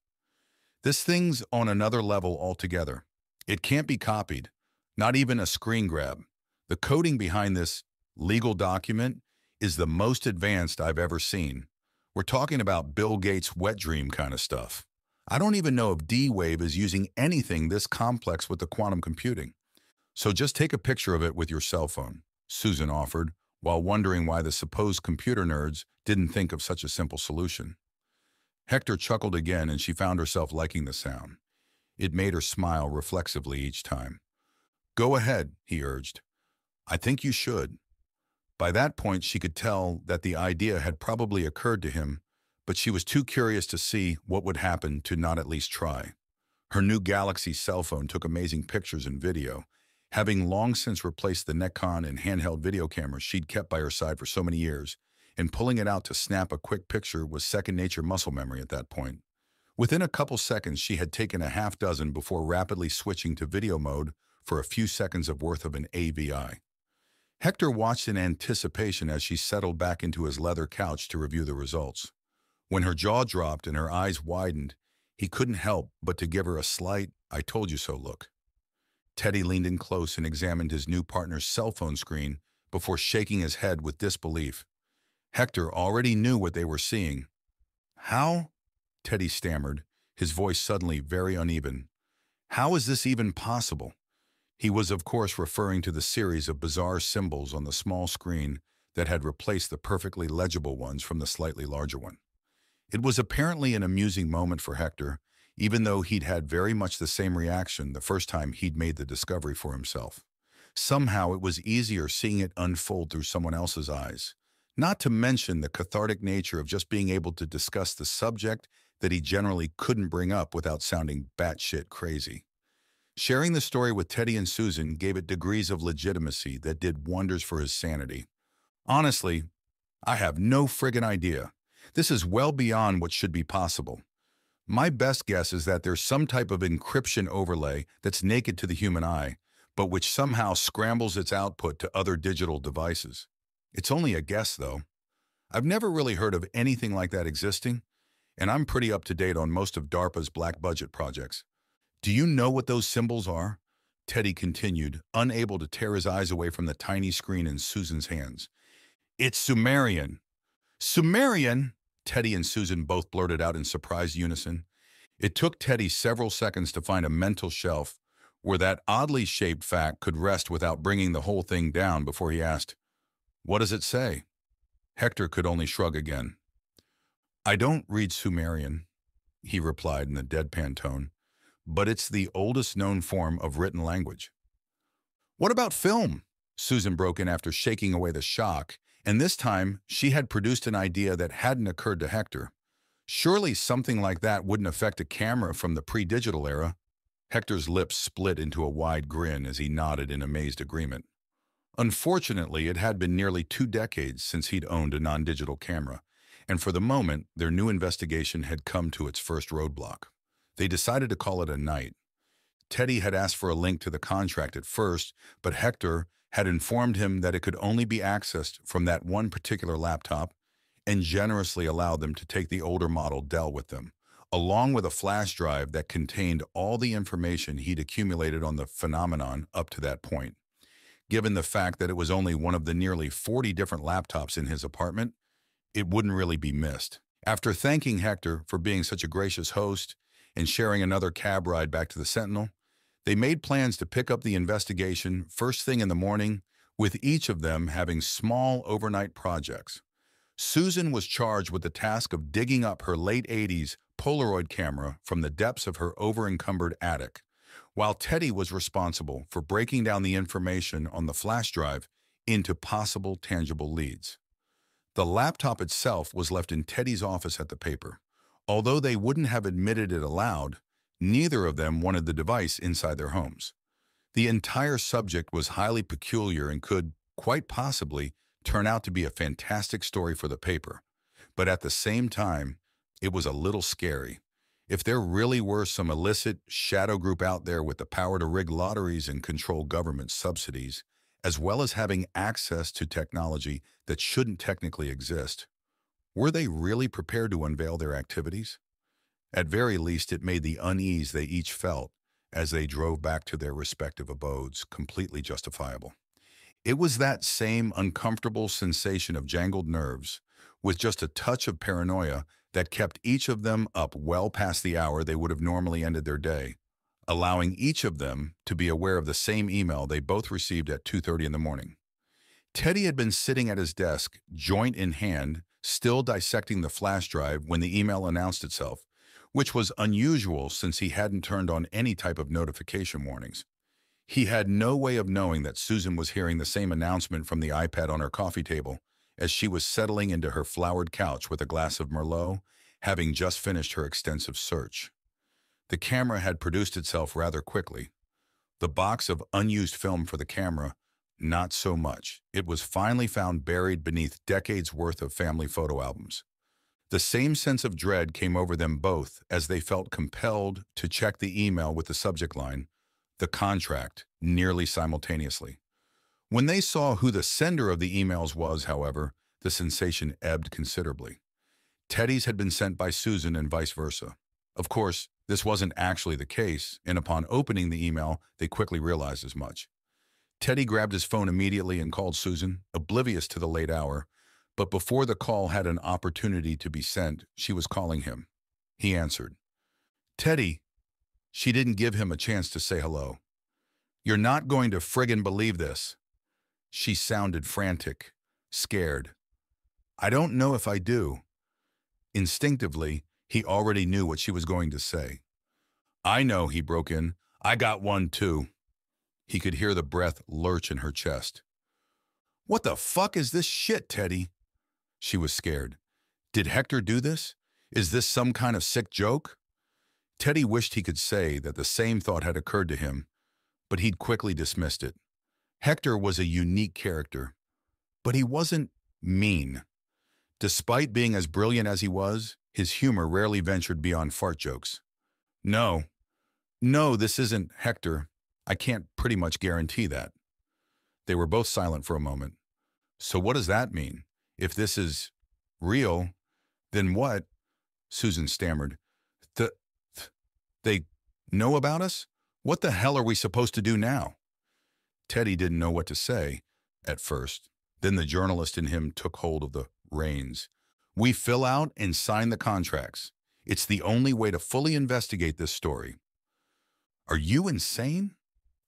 "this thing's on another level altogether. It can't be copied, not even a screen grab. The coding behind this legal document is the most advanced I've ever seen. We're talking about Bill Gates' wet dream kind of stuff. I don't even know if D-Wave is using anything this complex with the quantum computing. So just take a picture of it with your cell phone," Susan offered, while wondering why the supposed computer nerds didn't think of such a simple solution. Hector chuckled again, and she found herself liking the sound. It made her smile reflexively each time. "Go ahead," he urged. "I think you should." By that point, she could tell that the idea had probably occurred to him, but she was too curious to see what would happen to not at least try. Her new Galaxy cell phone took amazing pictures and video, having long since replaced the Nikon and handheld video cameras she'd kept by her side for so many years, and pulling it out to snap a quick picture was second-nature muscle memory at that point. Within a couple seconds, she had taken a half dozen before rapidly switching to video mode for a few seconds of worth of an AVI. Hector watched in anticipation as she settled back into his leather couch to review the results. When her jaw dropped and her eyes widened, he couldn't help but to give her a slight, "I told you so" look. Teddy leaned in close and examined his new partner's cell phone screen before shaking his head with disbelief. Hector already knew what they were seeing. "How?" Teddy stammered, his voice suddenly very uneven. "How is this even possible?" He was, of course, referring to the series of bizarre symbols on the small screen that had replaced the perfectly legible ones from the slightly larger one. It was apparently an amusing moment for Hector, even though he'd had very much the same reaction the first time he'd made the discovery for himself. Somehow it was easier seeing it unfold through someone else's eyes, not to mention the cathartic nature of just being able to discuss the subject that he generally couldn't bring up without sounding batshit crazy. Sharing the story with Teddy and Susan gave it degrees of legitimacy that did wonders for his sanity. "Honestly, I have no friggin' idea. This is well beyond what should be possible. My best guess is that there's some type of encryption overlay that's naked to the human eye, but which somehow scrambles its output to other digital devices. It's only a guess, though. I've never really heard of anything like that existing, and I'm pretty up to date on most of DARPA's black budget projects. Do you know what those symbols are?" Teddy continued, unable to tear his eyes away from the tiny screen in Susan's hands. "It's Sumerian." "Sumerian?" Teddy and Susan both blurted out in surprised unison. It took Teddy several seconds to find a mental shelf where that oddly shaped fact could rest without bringing the whole thing down before he asked, "What does it say?" Hector could only shrug again. "I don't read Sumerian," he replied in a deadpan tone, "but it's the oldest known form of written language." "What about film?" Susan broke in after shaking away the shock, and this time she had produced an idea that hadn't occurred to Hector. Surely something like that wouldn't affect a camera from the pre-digital era. Hector's lips split into a wide grin as he nodded in amazed agreement. Unfortunately, it had been nearly 2 decades since he'd owned a non-digital camera, and for the moment, their new investigation had come to its first roadblock. They decided to call it a night. Teddy had asked for a link to the contract at first, but Hector had informed him that it could only be accessed from that one particular laptop and generously allowed them to take the older model Dell with them, along with a flash drive that contained all the information he'd accumulated on the phenomenon up to that point. Given the fact that it was only one of the nearly 40 different laptops in his apartment, it wouldn't really be missed. After thanking Hector for being such a gracious host and sharing another cab ride back to the Sentinel, they made plans to pick up the investigation first thing in the morning, with each of them having small overnight projects. Susan was charged with the task of digging up her late 80s Polaroid camera from the depths of her over-encumbered attic, while Teddy was responsible for breaking down the information on the flash drive into possible tangible leads. The laptop itself was left in Teddy's office at the paper. Although they wouldn't have admitted it aloud, neither of them wanted the device inside their homes. The entire subject was highly peculiar and could, quite possibly, turn out to be a fantastic story for the paper. But at the same time, it was a little scary. If there really were some illicit shadow group out there with the power to rig lotteries and control government subsidies, as well as having access to technology that shouldn't technically exist, were they really prepared to unveil their activities? At very least, it made the unease they each felt as they drove back to their respective abodes completely justifiable. It was that same uncomfortable sensation of jangled nerves, with just a touch of paranoia, that kept each of them up well past the hour they would have normally ended their day, allowing each of them to be aware of the same email they both received at 2:30 in the morning. Teddy had been sitting at his desk, joint in hand, still dissecting the flash drive when the email announced itself, which was unusual since he hadn't turned on any type of notification warnings. He had no way of knowing that Susan was hearing the same announcement from the iPad on her coffee table as she was settling into her flowered couch with a glass of Merlot, having just finished her extensive search. The camera had produced itself rather quickly. The box of unused film for the camera, not so much. It was finally found buried beneath decades' worth of family photo albums. The same sense of dread came over them both as they felt compelled to check the email with the subject line, "The contract," nearly simultaneously. When they saw who the sender of the emails was, however, the sensation ebbed considerably. Teddy's had been sent by Susan and vice versa. Of course, this wasn't actually the case, and upon opening the email, they quickly realized as much. Teddy grabbed his phone immediately and called Susan, oblivious to the late hour, but before the call had an opportunity to be sent, she was calling him. He answered. "Teddy." She didn't give him a chance to say hello. "You're not going to friggin' believe this." She sounded frantic, scared. "I don't know if I do." Instinctively, he already knew what she was going to say. "I know," he broke in. "I got one too." He could hear the breath lurch in her chest. "What the fuck is this shit, Teddy?" She was scared. Did Hector do this? Is this some kind of sick joke? Teddy wished he could say that the same thought had occurred to him, but he'd quickly dismissed it. Hector was a unique character, but he wasn't mean. Despite being as brilliant as he was, his humor rarely ventured beyond fart jokes. No, this isn't Hector. I can't pretty much guarantee that." They were both silent for a moment. "So what does that mean? If this is real, then what?" Susan stammered. They know about us? What the hell are we supposed to do now?" Teddy didn't know what to say at first. Then the journalist in him took hold of the reins. "We fill out and sign the contracts. It's the only way to fully investigate this story." "Are you insane?"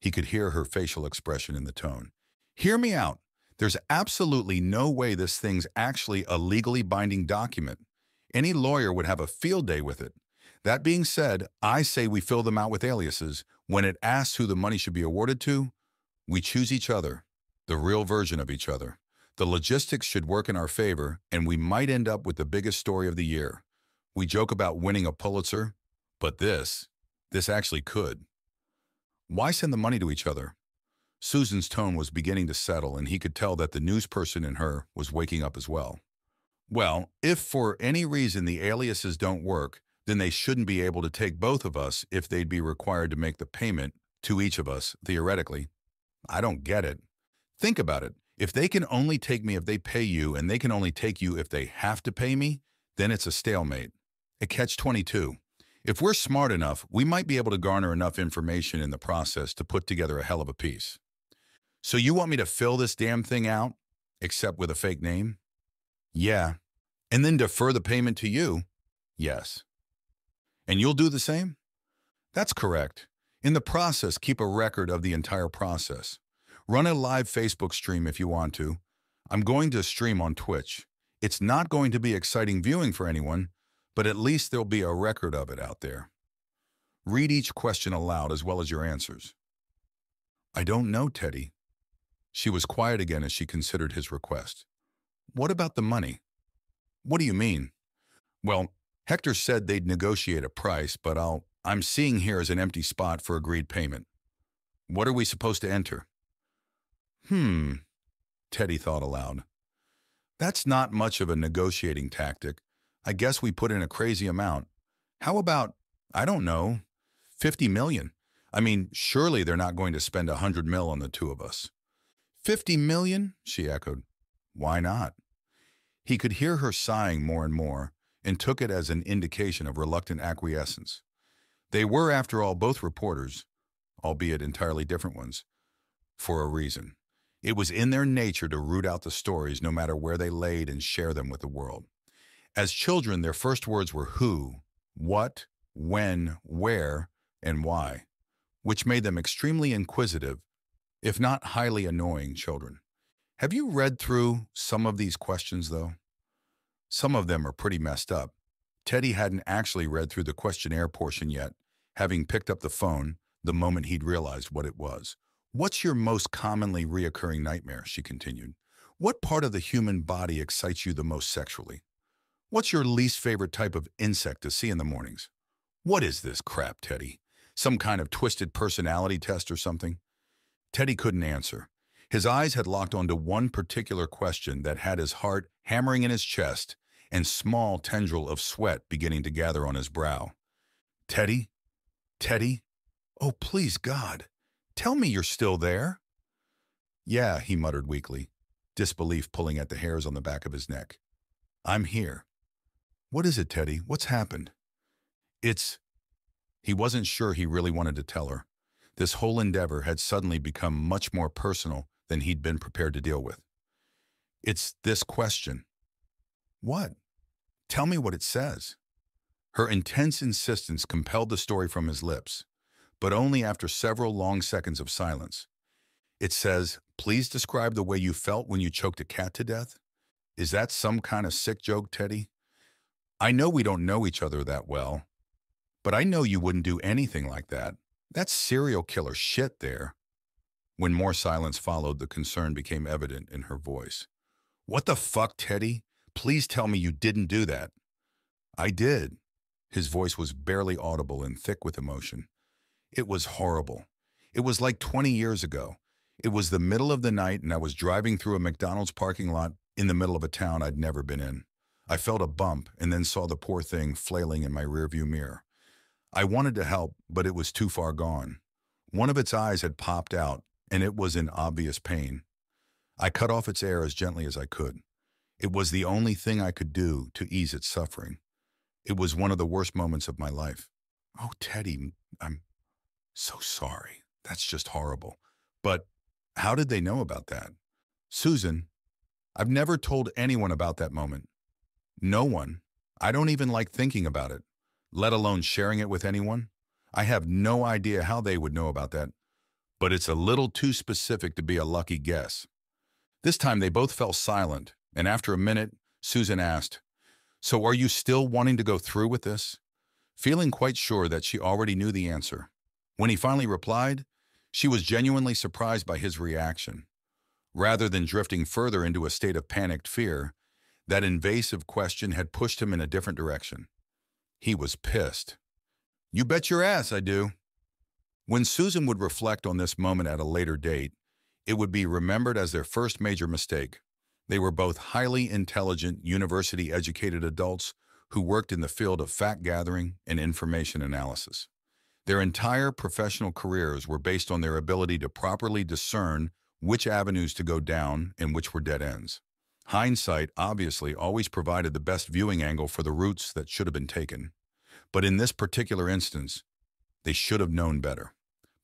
He could hear her facial expression in the tone. "Hear me out. There's absolutely no way this thing's actually a legally binding document. Any lawyer would have a field day with it. That being said, I say we fill them out with aliases. When it asks who the money should be awarded to, we choose each other, the real version of each other. The logistics should work in our favor, and we might end up with the biggest story of the year. We joke about winning a Pulitzer, but this actually could." "Why send the money to each other?" Susan's tone was beginning to settle, and he could tell that the news person in her was waking up as well. "Well, if for any reason the aliases don't work, then they shouldn't be able to take both of us if they'd be required to make the payment to each of us, theoretically." "I don't get it." "Think about it. If they can only take me if they pay you, and they can only take you if they have to pay me, then it's a stalemate. A catch-22. If we're smart enough, we might be able to garner enough information in the process to put together a hell of a piece." "So you want me to fill this damn thing out, except with a fake name?" "Yeah." "And then defer the payment to you?" "Yes." "And you'll do the same?" "That's correct. In the process, keep a record of the entire process. Run a live Facebook stream if you want to. I'm going to stream on Twitch. It's not going to be exciting viewing for anyone, but at least there'll be a record of it out there." Read each question aloud as well as your answers. I don't know, Teddy. She was quiet again as she considered his request. What about the money? What do you mean? Well, Hector said they'd negotiate a price, but I'm seeing here as an empty spot for agreed payment. What are we supposed to enter? Teddy thought aloud. That's not much of a negotiating tactic. I guess we put in a crazy amount. How about, I don't know, 50 million? I mean, surely they're not going to spend 100 mil on the two of us. 50 million? She echoed. Why not? He could hear her sighing more and more, and took it as an indication of reluctant acquiescence. They were, after all, both reporters, albeit entirely different ones, for a reason. It was in their nature to root out the stories no matter where they laid and share them with the world. As children, their first words were who, what, when, where, and why, which made them extremely inquisitive, if not highly annoying children. Have you read through some of these questions, though? Some of them are pretty messed up. Teddy hadn't actually read through the questionnaire portion yet, having picked up the phone the moment he'd realized what it was. What's your most commonly reoccurring nightmare? She continued. What part of the human body excites you the most sexually? What's your least favorite type of insect to see in the mornings? What is this crap, Teddy? Some kind of twisted personality test or something? Teddy couldn't answer. His eyes had locked onto one particular question that had his heart hammering in his chest and small tendril of sweat beginning to gather on his brow. Teddy? Teddy? Oh, please, God. Tell me you're still there. Yeah, he muttered weakly, disbelief pulling at the hairs on the back of his neck. I'm here. What is it, Teddy? What's happened? He wasn't sure he really wanted to tell her. This whole endeavor had suddenly become much more personal than he'd been prepared to deal with. It's this question. What? Tell me what it says. Her intense insistence compelled the story from his lips, but only after several long seconds of silence. It says, please describe the way you felt when you choked a cat to death. Is that some kind of sick joke, Teddy? I know we don't know each other that well, but I know you wouldn't do anything like that. That's serial killer shit there. When more silence followed, the concern became evident in her voice. What the fuck, Teddy? Please tell me you didn't do that. I did. His voice was barely audible and thick with emotion. It was horrible. It was like 20 years ago. It was the middle of the night and I was driving through a McDonald's parking lot in the middle of a town I'd never been in. I felt a bump and then saw the poor thing flailing in my rearview mirror. I wanted to help, but it was too far gone. One of its eyes had popped out, and it was in obvious pain. I cut off its air as gently as I could. It was the only thing I could do to ease its suffering. It was one of the worst moments of my life. Oh, Teddy, I'm so sorry. That's just horrible. But how did they know about that? Susan, I've never told anyone about that moment. No one. I don't even like thinking about it, let alone sharing it with anyone. I have no idea how they would know about that, but it's a little too specific to be a lucky guess. This time they both fell silent, and after a minute, Susan asked, so are you still wanting to go through with this? Feeling quite sure that she already knew the answer. When he finally replied, she was genuinely surprised by his reaction. Rather than drifting further into a state of panicked fear, that invasive question had pushed him in a different direction. He was pissed. You bet your ass I do. When Susan would reflect on this moment at a later date, it would be remembered as their first major mistake. They were both highly intelligent, university-educated adults who worked in the field of fact-gathering and information analysis. Their entire professional careers were based on their ability to properly discern which avenues to go down and which were dead ends. Hindsight obviously always provided the best viewing angle for the routes that should have been taken. But in this particular instance, they should have known better.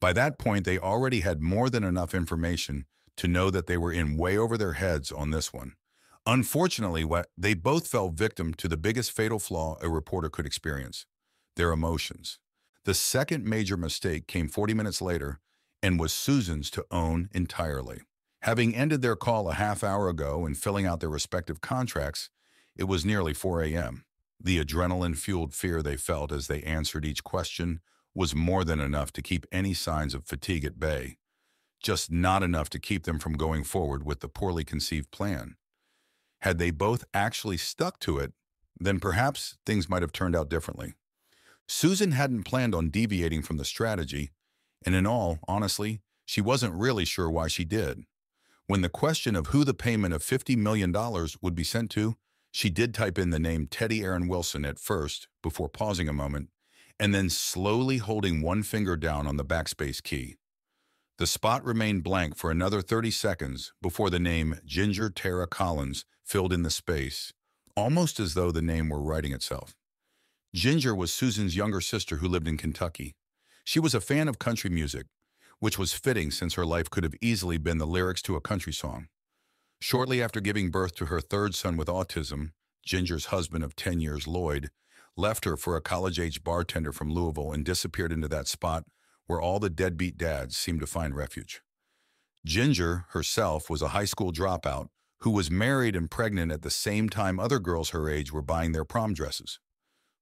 By that point, they already had more than enough information to know that they were in way over their heads on this one. Unfortunately, they both fell victim to the biggest fatal flaw a reporter could experience: their emotions. The second major mistake came 40 minutes later and was Susan's to own entirely. Having ended their call a half hour ago and filling out their respective contracts, it was nearly 4 a.m. The adrenaline-fueled fear they felt as they answered each question was more than enough to keep any signs of fatigue at bay, just not enough to keep them from going forward with the poorly conceived plan. Had they both actually stuck to it, then perhaps things might have turned out differently. Susan hadn't planned on deviating from the strategy, and in all, honestly, she wasn't really sure why she did. When the question of who the payment of $50 million would be sent to, she did type in the name Teddy Aaron Wilson at first, before pausing a moment, and then slowly holding one finger down on the backspace key. The spot remained blank for another 30 seconds before the name Ginger Tara Collins filled in the space, almost as though the name were writing itself. Ginger was Susan's younger sister who lived in Kentucky. She was a fan of country music, which was fitting since her life could have easily been the lyrics to a country song. Shortly after giving birth to her third son with autism, Ginger's husband of 10 years, Lloyd, left her for a college-age bartender from Louisville and disappeared into that spot where all the deadbeat dads seemed to find refuge. Ginger herself was a high school dropout who was married and pregnant at the same time other girls her age were buying their prom dresses.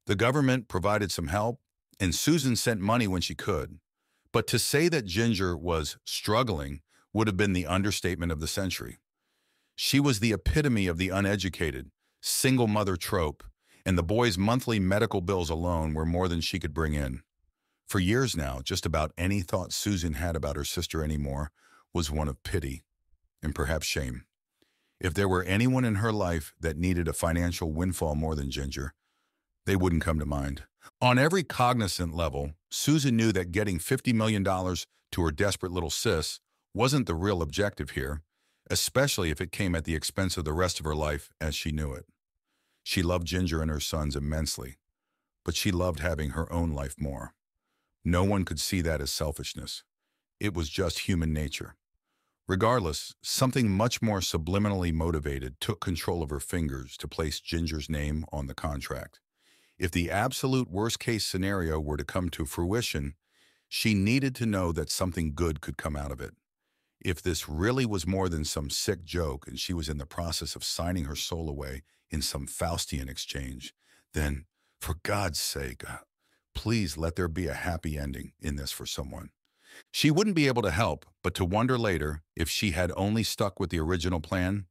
The government provided some help, and Susan sent money when she could. But to say that Ginger was struggling would have been the understatement of the century. She was the epitome of the uneducated, single mother trope, and the boy's monthly medical bills alone were more than she could bring in. For years now, just about any thought Susan had about her sister anymore was one of pity and perhaps shame. If there were anyone in her life that needed a financial windfall more than Ginger, they wouldn't come to mind. On every cognizant level, Susan knew that getting $50 million to her desperate little sis wasn't the real objective here, especially if it came at the expense of the rest of her life as she knew it. She loved Ginger and her sons immensely, but she loved having her own life more. No one could see that as selfishness. It was just human nature. Regardless, something much more subliminally motivated took control of her fingers to place Ginger's name on the contract. If the absolute worst-case scenario were to come to fruition, she needed to know that something good could come out of it. If this really was more than some sick joke and she was in the process of signing her soul away in some Faustian exchange, then, for God's sake, please let there be a happy ending in this for someone. She wouldn't be able to help but to wonder later if she had only stuck with the original plan.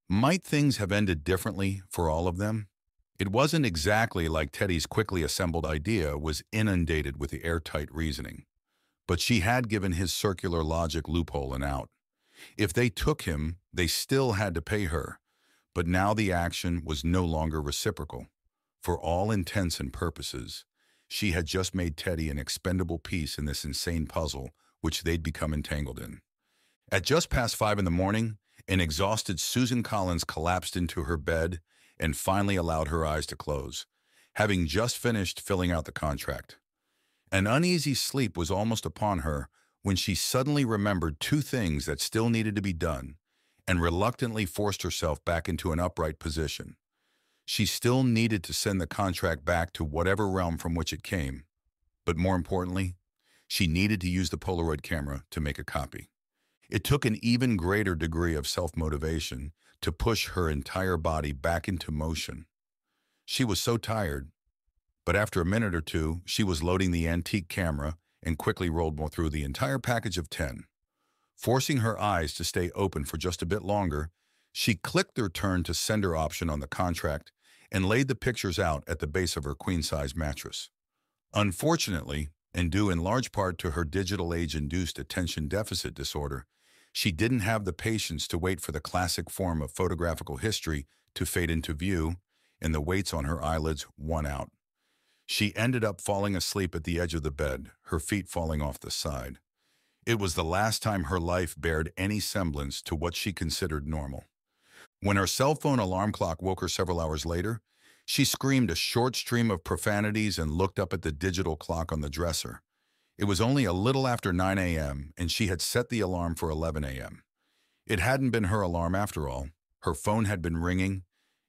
Might things have ended differently for all of them? It wasn't exactly like Teddy's quickly assembled idea was inundated with the airtight reasoning, but she had given his circular logic loophole an out. If they took him, they still had to pay her, but now the action was no longer reciprocal. For all intents and purposes, she had just made Teddy an expendable piece in this insane puzzle which they'd become entangled in. At just past 5 in the morning, an exhausted Susan Collins collapsed into her bed and finally allowed her eyes to close, having just finished filling out the contract. An uneasy sleep was almost upon her when she suddenly remembered two things that still needed to be done and reluctantly forced herself back into an upright position. She still needed to send the contract back to whatever realm from which it came, but more importantly, she needed to use the Polaroid camera to make a copy. It took an even greater degree of self-motivation to push her entire body back into motion. She was so tired, but after a minute or two, she was loading the antique camera and quickly rolled through the entire package of 10. Forcing her eyes to stay open for just a bit longer, she clicked the return to sender option on the contract and laid the pictures out at the base of her queen-size mattress. Unfortunately, and due in large part to her digital age-induced attention deficit disorder, she didn't have the patience to wait for the classic form of photographical history to fade into view, and the weights on her eyelids won out. She ended up falling asleep at the edge of the bed, her feet falling off the side. It was the last time her life bared any semblance to what she considered normal. When her cell phone alarm clock woke her several hours later, she screamed a short stream of profanities and looked up at the digital clock on the dresser. It was only a little after 9 a.m., and she had set the alarm for 11 a.m. It hadn't been her alarm after all. Her phone had been ringing.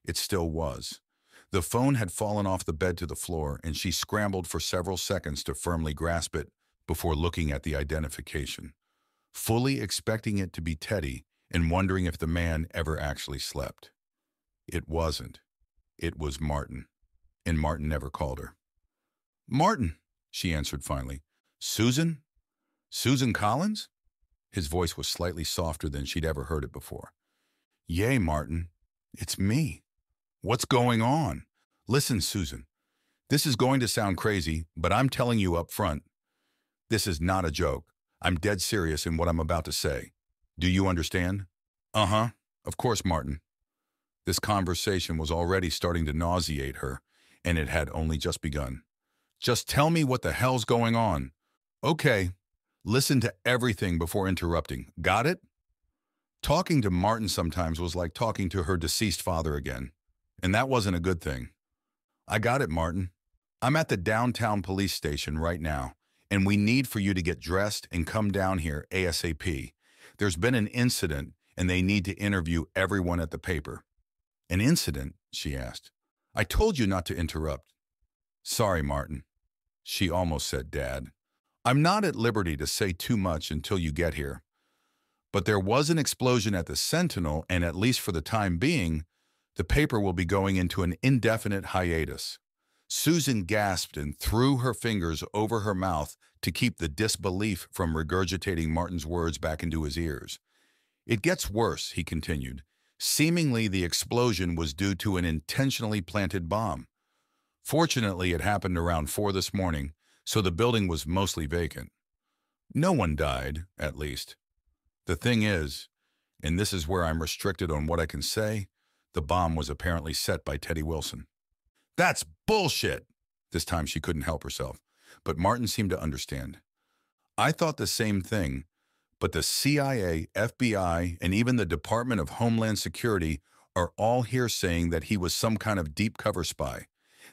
It still was. The phone had fallen off the bed to the floor, and she scrambled for several seconds to firmly grasp it before looking at the identification, fully expecting it to be Teddy and wondering if the man ever actually slept. It wasn't. It was Martin, and Martin never called her. "Martin, she answered finally. Susan? Susan Collins? His voice was slightly softer than she'd ever heard it before. Yay, Martin. It's me. What's going on? Listen, Susan. This is going to sound crazy, but I'm telling you up front, this is not a joke. I'm dead serious in what I'm about to say. Do you understand? Uh-huh. Of course, Martin. This conversation was already starting to nauseate her, and it had only just begun. Just tell me what the hell's going on. Okay. Listen to everything before interrupting. Got it? Talking to Martin sometimes was like talking to her deceased father again, and that wasn't a good thing. I got it, Martin. I'm at the downtown police station right now, and we need for you to get dressed and come down here ASAP. There's been an incident, and they need to interview everyone at the paper. An incident? She asked. I told you not to interrupt. Sorry, Martin. She almost said Dad. I'm not at liberty to say too much until you get here. But there was an explosion at the Sentinel, and at least for the time being, the paper will be going into an indefinite hiatus. Susan gasped and threw her fingers over her mouth to keep the disbelief from regurgitating Martin's words back into his ears. It gets worse, he continued. Seemingly, the explosion was due to an intentionally planted bomb. Fortunately, it happened around 4 this morning, so the building was mostly vacant. No one died, at least. The thing is, and this is where I'm restricted on what I can say, the bomb was apparently set by Teddy Wilson. That's bullshit! This time she couldn't help herself, but Martin seemed to understand. I thought the same thing, but the CIA, FBI, and even the Department of Homeland Security are all here saying that he was some kind of deep cover spy.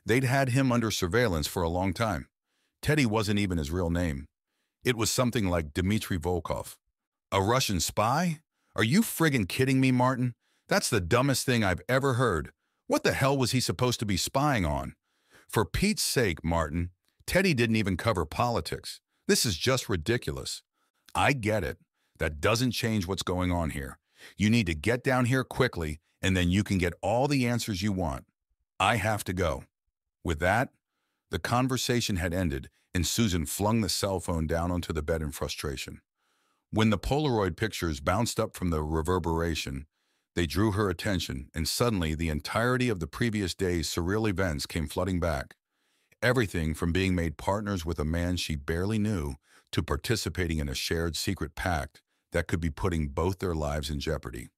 They'd had him under surveillance for a long time. Teddy wasn't even his real name. It was something like Dmitry Volkov. A Russian spy? Are you friggin' kidding me, Martin? That's the dumbest thing I've ever heard. What the hell was he supposed to be spying on? For Pete's sake, Martin, Teddy didn't even cover politics. This is just ridiculous. I get it. That doesn't change what's going on here. You need to get down here quickly, and then you can get all the answers you want. I have to go. With that, the conversation had ended, and Susan flung the cell phone down onto the bed in frustration. When the Polaroid pictures bounced up from the reverberation, they drew her attention, and suddenly the entirety of the previous day's surreal events came flooding back. Everything from being made partners with a man she barely knew to participating in a shared secret pact that could be putting both their lives in jeopardy.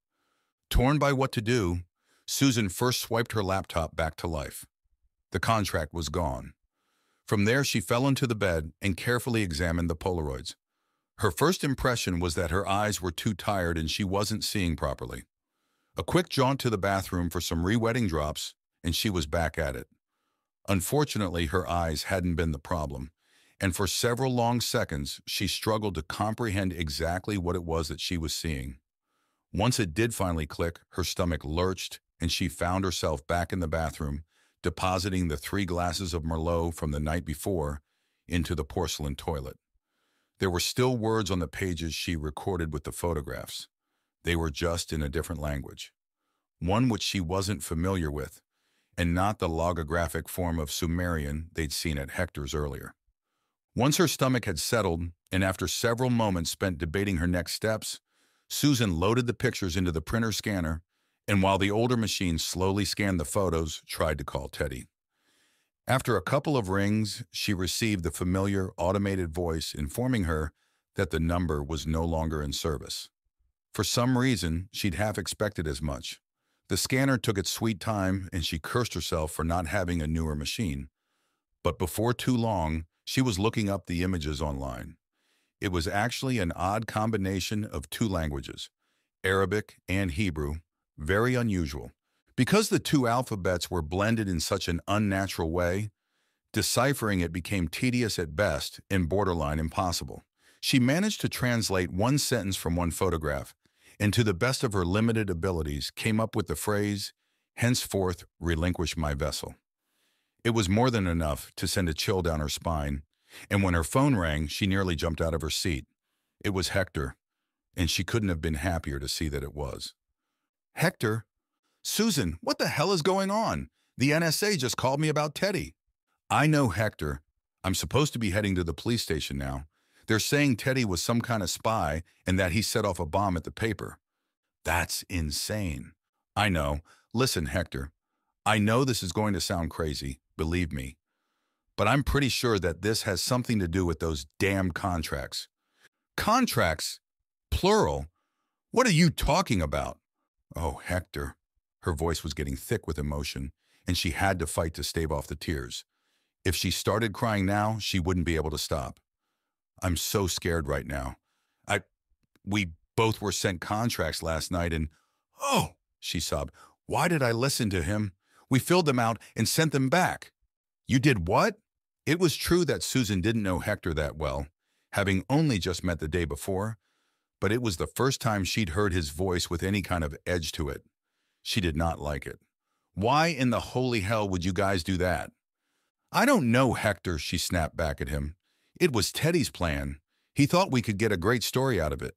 Torn by what to do, Susan first swiped her laptop back to life. The contract was gone. From there, she fell into the bed and carefully examined the Polaroids. Her first impression was that her eyes were too tired and she wasn't seeing properly. A quick jaunt to the bathroom for some re-wetting drops, and she was back at it. Unfortunately, her eyes hadn't been the problem, and for several long seconds, she struggled to comprehend exactly what it was that she was seeing. Once it did finally click, her stomach lurched, and she found herself back in the bathroom, depositing the 3 glasses of Merlot from the night before into the porcelain toilet. There were still words on the pages she recorded with the photographs. They were just in a different language, one which she wasn't familiar with, and not the logographic form of Sumerian they'd seen at Hector's earlier. Once her stomach had settled, and after several moments spent debating her next steps, Susan loaded the pictures into the printer scanner, and while the older machine slowly scanned the photos, tried to call Teddy. After a couple of rings, she received the familiar automated voice informing her that the number was no longer in service. For some reason, she'd half expected as much. The scanner took its sweet time, and she cursed herself for not having a newer machine. But before too long, she was looking up the images online. It was actually an odd combination of 2 languages, Arabic and Hebrew, very unusual. Because the 2 alphabets were blended in such an unnatural way, deciphering it became tedious at best and borderline impossible. She managed to translate one sentence from one photograph, and to the best of her limited abilities came up with the phrase, "Henceforth relinquish my vessel." It was more than enough to send a chill down her spine, and when her phone rang, she nearly jumped out of her seat. It was Hector, and she couldn't have been happier to see that it was. Hector? Susan, what the hell is going on? The NSA just called me about Teddy. I know Hector. I'm supposed to be heading to the police station now. They're saying Teddy was some kind of spy and that he set off a bomb at the paper. That's insane. I know. Listen, Hector, I know this is going to sound crazy, believe me, but I'm pretty sure that this has something to do with those damn contracts. Contracts? Plural? What are you talking about? Oh, Hector. Her voice was getting thick with emotion, and she had to fight to stave off the tears. If she started crying now, she wouldn't be able to stop. I'm so scared right now. I, we both were sent contracts last night and, oh, she sobbed, why did I listen to him? We filled them out and sent them back. You did what? It was true that Susan didn't know Hector that well, having only just met the day before, but it was the first time she'd heard his voice with any kind of edge to it. She did not like it. Why in the holy hell would you guys do that? I don't know, Hector, she snapped back at him. It was Teddy's plan. He thought we could get a great story out of it.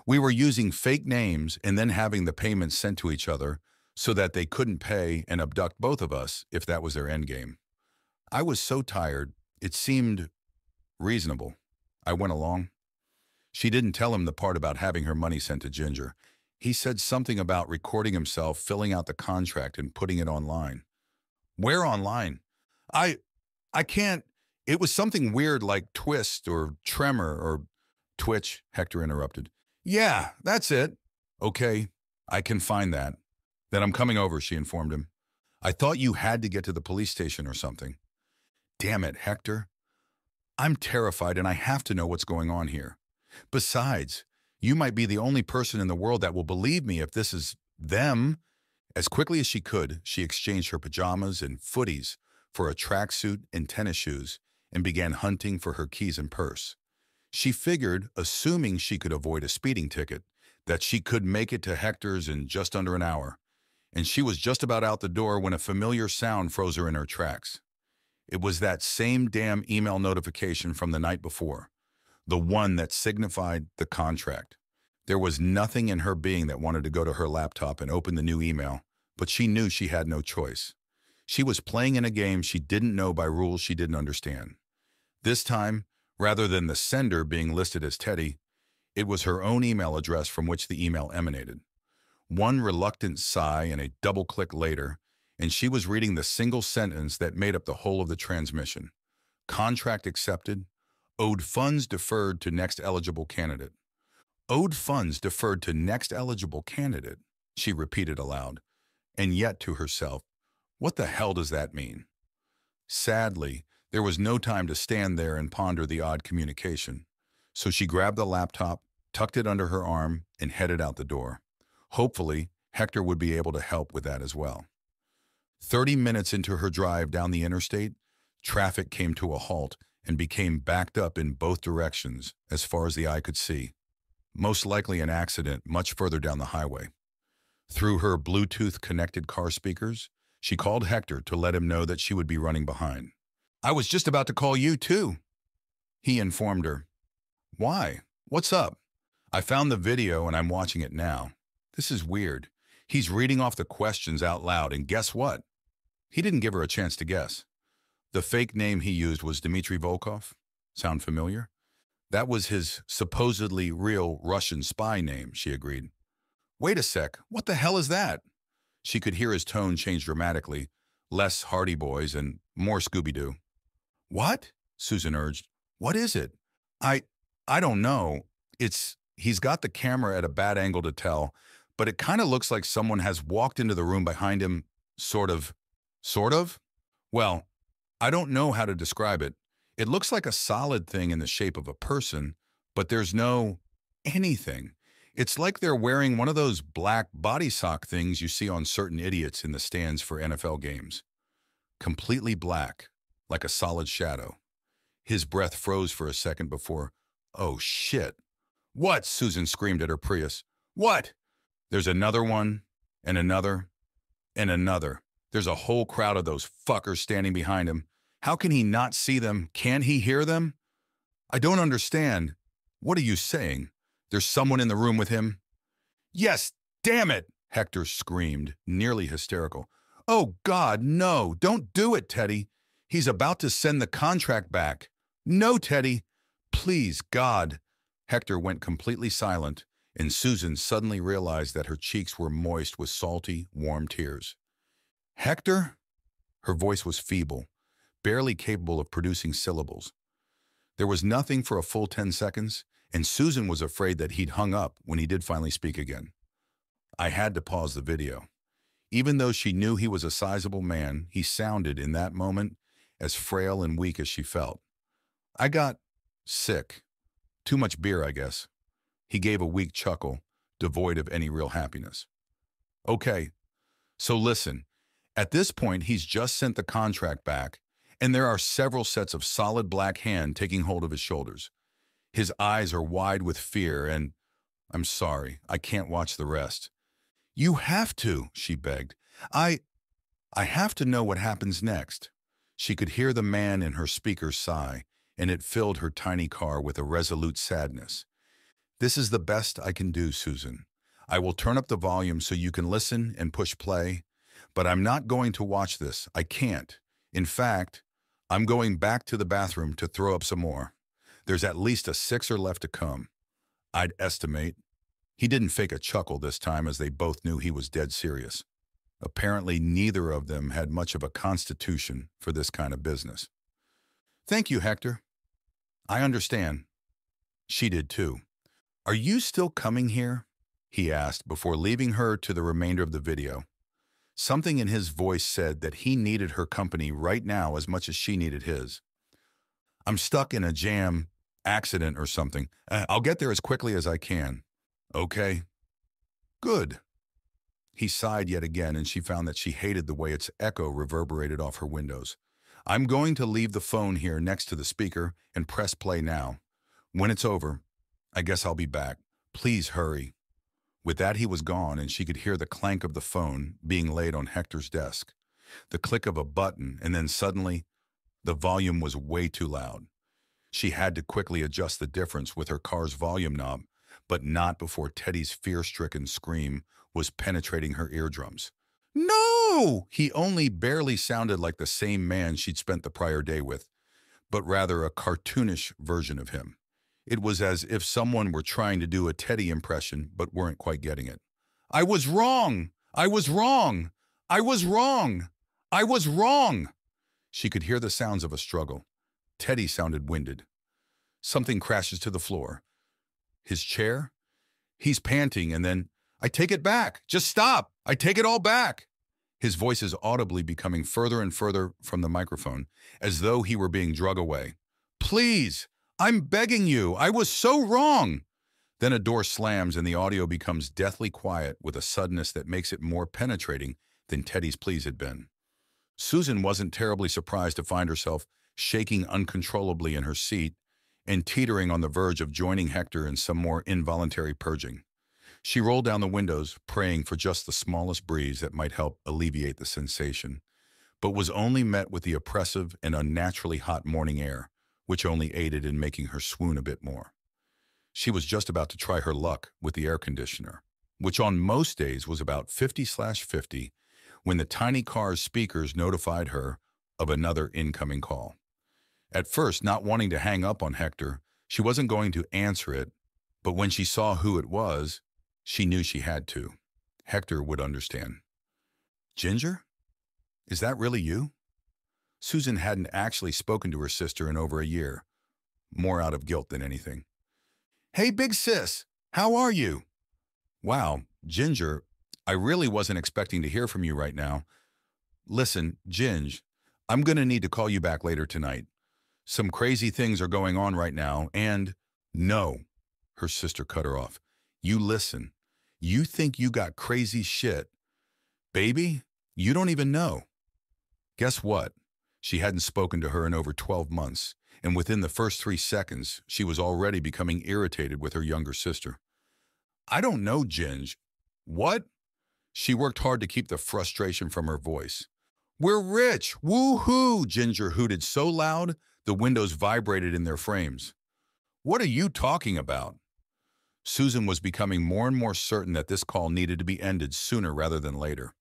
We were using fake names and then having the payments sent to each other so that they couldn't pay and abduct both of us if that was their endgame. I was so tired, it seemed reasonable. I went along. She didn't tell him the part about having her money sent to Ginger. He said something about recording himself, filling out the contract, and putting it online. Where online? I can't. It was something weird like Twist or Tremor or Twitch, Hector interrupted. Yeah, that's it. Okay, I can find that. Then I'm coming over, she informed him. I thought you had to get to the police station or something. Damn it, Hector. I'm terrified and I have to know what's going on here. Besides, you might be the only person in the world that will believe me if this is them. As quickly as she could, she exchanged her pajamas and footies for a tracksuit and tennis shoes and began hunting for her keys and purse. She figured, assuming she could avoid a speeding ticket, that she could make it to Hector's in just under an hour, and she was just about out the door when a familiar sound froze her in her tracks. It was that same damn email notification from the night before, the one that signified the contract. There was nothing in her being that wanted to go to her laptop and open the new email, but she knew she had no choice. She was playing in a game she didn't know by rules she didn't understand. This time, rather than the sender being listed as Teddy, it was her own email address from which the email emanated. One reluctant sigh and a double click later, and she was reading the single sentence that made up the whole of the transmission. Contract accepted. Owed funds deferred to next eligible candidate. Owed funds deferred to next eligible candidate, she repeated aloud, and yet to herself, what the hell does that mean? Sadly, there was no time to stand there and ponder the odd communication, so she grabbed the laptop, tucked it under her arm, and headed out the door. Hopefully, Hector would be able to help with that as well. 30 minutes into her drive down the interstate, traffic came to a halt and became backed up in both directions as far as the eye could see. Most likely an accident much further down the highway. Through her Bluetooth-connected car speakers, she called Hector to let him know that she would be running behind. I was just about to call you, too, he informed her. Why? What's up? I found the video and I'm watching it now. This is weird. He's reading off the questions out loud, and guess what? He didn't give her a chance to guess. The fake name he used was Dmitry Volkov. Sound familiar? That was his supposedly real Russian spy name, she agreed. Wait a sec, what the hell is that? She could hear his tone change dramatically, less Hardy Boys and more Scooby-Doo. What? Susan urged. What is it? I don't know. He's got the camera at a bad angle to tell, but it kind of looks like someone has walked into the room behind him, sort of. Sort of? Well, I don't know how to describe it. It looks like a solid thing in the shape of a person, but there's no anything. It's like they're wearing one of those black body sock things you see on certain idiots in the stands for NFL games. Completely black, like a solid shadow. His breath froze for a second before, oh shit. What? Susan screamed at her Prius. What? There's another one, and another, and another. There's a whole crowd of those fuckers standing behind him. How can he not see them? Can't he hear them? I don't understand. What are you saying? There's someone in the room with him? Yes, damn it, Hector screamed, nearly hysterical. Oh, God, no, don't do it, Teddy. He's about to send the contract back. No, Teddy. Please, God. Hector went completely silent, and Susan suddenly realized that her cheeks were moist with salty, warm tears. Hector? Her voice was feeble, barely capable of producing syllables. There was nothing for a full 10 seconds, and Susan was afraid that he'd hung up when he did finally speak again. I had to pause the video. Even though she knew he was a sizable man, he sounded, in that moment, as frail and weak as she felt. I got sick. Too much beer, I guess. He gave a weak chuckle, devoid of any real happiness. Okay, so listen. At this point, he's just sent the contract back, and there are several sets of solid black hand taking hold of his shoulders. His eyes are wide with fear, and I'm sorry, I can't watch the rest. You have to, she begged. I have to know what happens next. She could hear the man in her speakers sigh, and it filled her tiny car with a resolute sadness. This is the best I can do, Susan. I will turn up the volume so you can listen and push play, but I'm not going to watch this. I can't. In fact, I'm going back to the bathroom to throw up some more. There's at least a sixer left to come. I'd estimate. He didn't fake a chuckle this time, as they both knew he was dead serious. Apparently, neither of them had much of a constitution for this kind of business. Thank you, Hector. I understand. She did too. Are you still coming here? He asked before leaving her to the remainder of the video. Something in his voice said that he needed her company right now as much as she needed his. I'm stuck in a jam, accident or something. I'll get there as quickly as I can. Okay. Good. He sighed yet again, and she found that she hated the way its echo reverberated off her windows. I'm going to leave the phone here next to the speaker and press play now. When it's over, I guess I'll be back. Please hurry. With that, he was gone, and she could hear the clank of the phone being laid on Hector's desk, the click of a button, and then suddenly, the volume was way too loud. She had to quickly adjust the difference with her car's volume knob, but not before Teddy's fear-stricken scream was penetrating her eardrums. No! He only barely sounded like the same man she'd spent the prior day with, but rather a cartoonish version of him. It was as if someone were trying to do a Teddy impression but weren't quite getting it. I was wrong! I was wrong! I was wrong! I was wrong! She could hear the sounds of a struggle. Teddy sounded winded. Something crashes to the floor. His chair? He's panting, and then, I take it back! Just stop! I take it all back! His voice is audibly becoming further and further from the microphone, as though he were being dragged away. Please! I'm begging you! I was so wrong! Then a door slams and the audio becomes deathly quiet with a suddenness that makes it more penetrating than Teddy's pleas had been. Susan wasn't terribly surprised to find herself shaking uncontrollably in her seat and teetering on the verge of joining Hector in some more involuntary purging. She rolled down the windows, praying for just the smallest breeze that might help alleviate the sensation, but was only met with the oppressive and unnaturally hot morning air, which only aided in making her swoon a bit more. She was just about to try her luck with the air conditioner, which on most days was about 50/50, when the tiny car's speakers notified her of another incoming call. At first, not wanting to hang up on Hector, she wasn't going to answer it, but when she saw who it was, she knew she had to. Hector would understand. Ginger? Is that really you? Susan hadn't actually spoken to her sister in over a year, more out of guilt than anything. Hey, big sis, how are you? Wow, Ginger, I really wasn't expecting to hear from you right now. Listen, Ginge, I'm going to need to call you back later tonight. Some crazy things are going on right now, and no, her sister cut her off. You listen. You think you got crazy shit. Baby, you don't even know. Guess what? She hadn't spoken to her in over 12 months, and within the first 3 seconds, she was already becoming irritated with her younger sister. I don't know, Ginge. What? She worked hard to keep the frustration from her voice. We're rich! Woo-hoo! Ginger hooted so loud, the windows vibrated in their frames. What are you talking about? Susan was becoming more and more certain that this call needed to be ended sooner rather than later.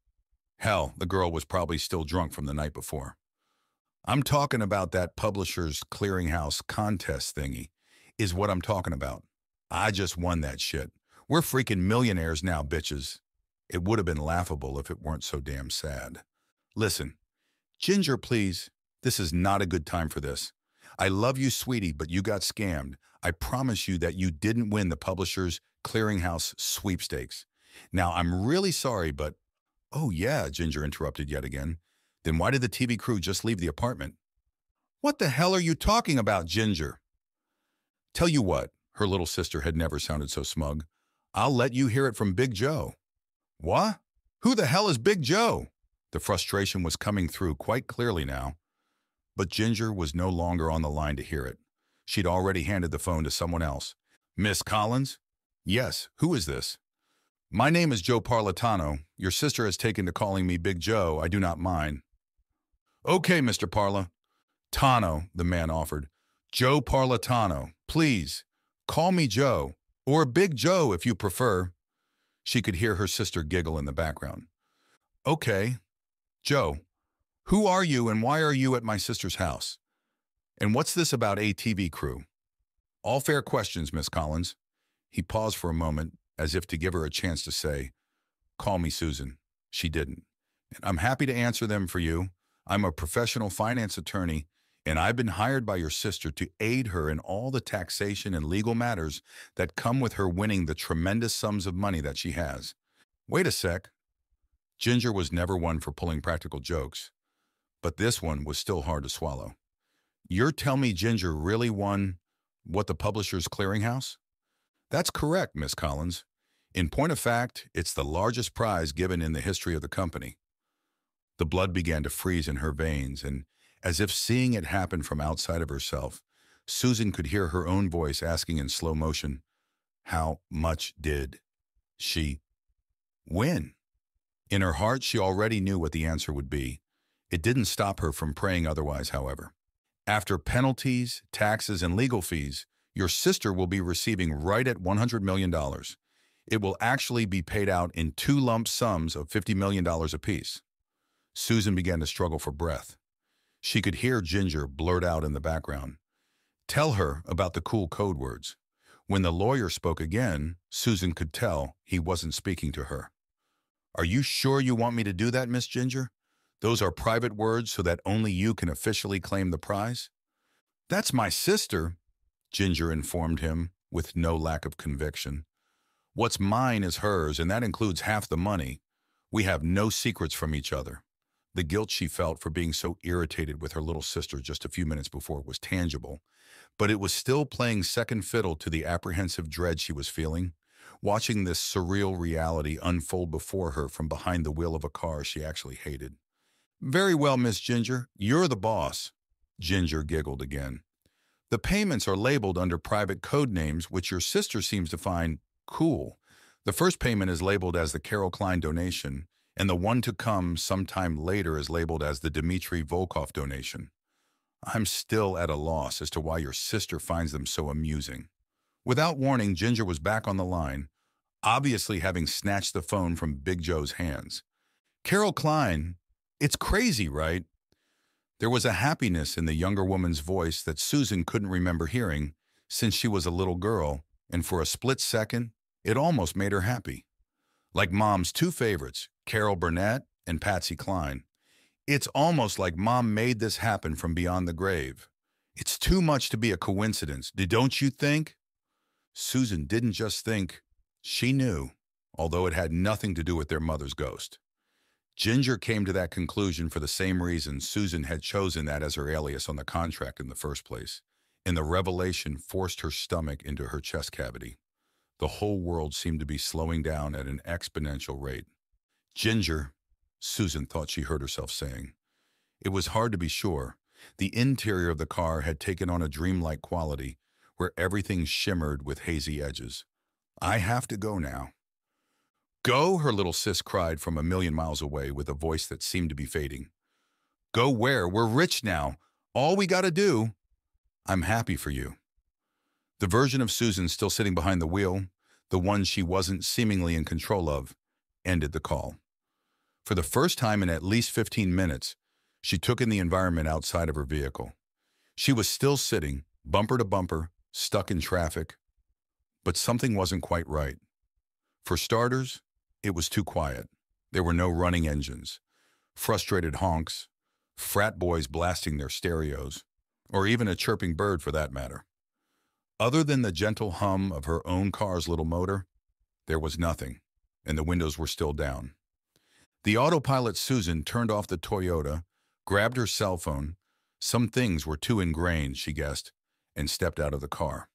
Hell, the girl was probably still drunk from the night before. I'm talking about that publisher's clearinghouse contest thingy, is what I'm talking about. I just won that shit. We're freaking millionaires now, bitches. It would have been laughable if it weren't so damn sad. Listen, Ginger, please, this is not a good time for this. I love you, sweetie, but you got scammed. I promise you that you didn't win the publisher's clearinghouse sweepstakes. Now, I'm really sorry, but... Oh, yeah, Ginger interrupted yet again. Then why did the TV crew just leave the apartment? What the hell are you talking about, Ginger? Tell you what, her little sister had never sounded so smug. I'll let you hear it from Big Joe. What? Who the hell is Big Joe? The frustration was coming through quite clearly now. But Ginger was no longer on the line to hear it. She'd already handed the phone to someone else. Miss Collins? Yes, who is this? My name is Joe Parlatano. Your sister has taken to calling me Big Joe. I do not mind. Okay, Mr. Parla. Tano, the man offered. Joe Parlatano. Please, call me Joe, or Big Joe if you prefer. She could hear her sister giggle in the background. Okay, Joe, who are you and why are you at my sister's house? And what's this about ATV crew? All fair questions, Miss Collins. He paused for a moment, as if to give her a chance to say, call me Susan. She didn't. And I'm happy to answer them for you. I'm a professional finance attorney, and I've been hired by your sister to aid her in all the taxation and legal matters that come with her winning the tremendous sums of money that she has. Wait a sec. Ginger was never one for pulling practical jokes, but this one was still hard to swallow. You're telling me Ginger really won what, the publisher's clearinghouse? That's correct, Miss Collins. In point of fact, it's the largest prize given in the history of the company. The blood began to freeze in her veins, and as if seeing it happen from outside of herself, Susan could hear her own voice asking in slow motion, how much did she win? In her heart, she already knew what the answer would be. It didn't stop her from praying otherwise, however. After penalties, taxes, and legal fees, your sister will be receiving right at $100 million. It will actually be paid out in two lump sums of $50 million apiece. Susan began to struggle for breath. She could hear Ginger blurt out in the background, tell her about the cool code words. When the lawyer spoke again, Susan could tell he wasn't speaking to her. Are you sure you want me to do that, Miss Ginger? Those are private words so that only you can officially claim the prize? That's my sister, Ginger informed him with no lack of conviction. What's mine is hers, and that includes half the money. We have no secrets from each other. The guilt she felt for being so irritated with her little sister just a few minutes before was tangible, but it was still playing second fiddle to the apprehensive dread she was feeling, watching this surreal reality unfold before her from behind the wheel of a car she actually hated. Very well, Miss Ginger, you're the boss. Ginger giggled again. The payments are labeled under private code names, which your sister seems to find cool. The first payment is labeled as the Carol Klein donation, and the one to come sometime later is labeled as the Dmitry Volkov donation. I'm still at a loss as to why your sister finds them so amusing. Without warning, Ginger was back on the line, obviously having snatched the phone from Big Joe's hands. Carol Klein, it's crazy, right? There was a happiness in the younger woman's voice that Susan couldn't remember hearing since she was a little girl, and for a split second, it almost made her happy. Like Mom's two favorites, Carol Burnett and Patsy Cline. It's almost like Mom made this happen from beyond the grave. It's too much to be a coincidence, don't you think? Susan didn't just think, she knew, although it had nothing to do with their mother's ghost. Ginger came to that conclusion for the same reason Susan had chosen that as her alias on the contract in the first place, and the revelation forced her stomach into her chest cavity. The whole world seemed to be slowing down at an exponential rate. Ginger, Susan thought she heard herself saying. It was hard to be sure. The interior of the car had taken on a dreamlike quality, where everything shimmered with hazy edges. I have to go now. Go, her little sis cried from a million miles away with a voice that seemed to be fading. Go where? We're rich now. All we gotta do. I'm happy for you. The version of Susan still sitting behind the wheel, the one she wasn't seemingly in control of, ended the call. For the first time in at least 15 minutes, She took in the environment outside of her vehicle. She was still sitting, bumper to bumper, stuck in traffic, but something wasn't quite right. For starters, it was too quiet. There were no running engines, frustrated honks, frat boys blasting their stereos, or even a chirping bird for that matter. Other than the gentle hum of her own car's little motor, there was nothing, and the windows were still down. The autopilot Susan turned off the Toyota, grabbed her cell phone. Some things were too ingrained, she guessed, and stepped out of the car.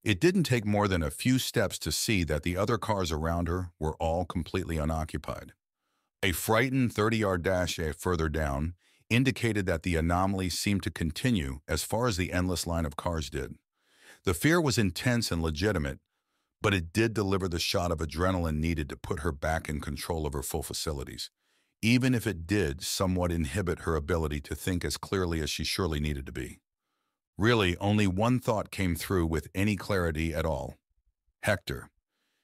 It didn't take more than a few steps to see that the other cars around her were all completely unoccupied. A frightened 30-yard dash further down indicated that the anomaly seemed to continue as far as the endless line of cars did. The fear was intense and legitimate, but it did deliver the shot of adrenaline needed to put her back in control of her full facilities, even if it did somewhat inhibit her ability to think as clearly as she surely needed to be. Really, only one thought came through with any clarity at all. Hector.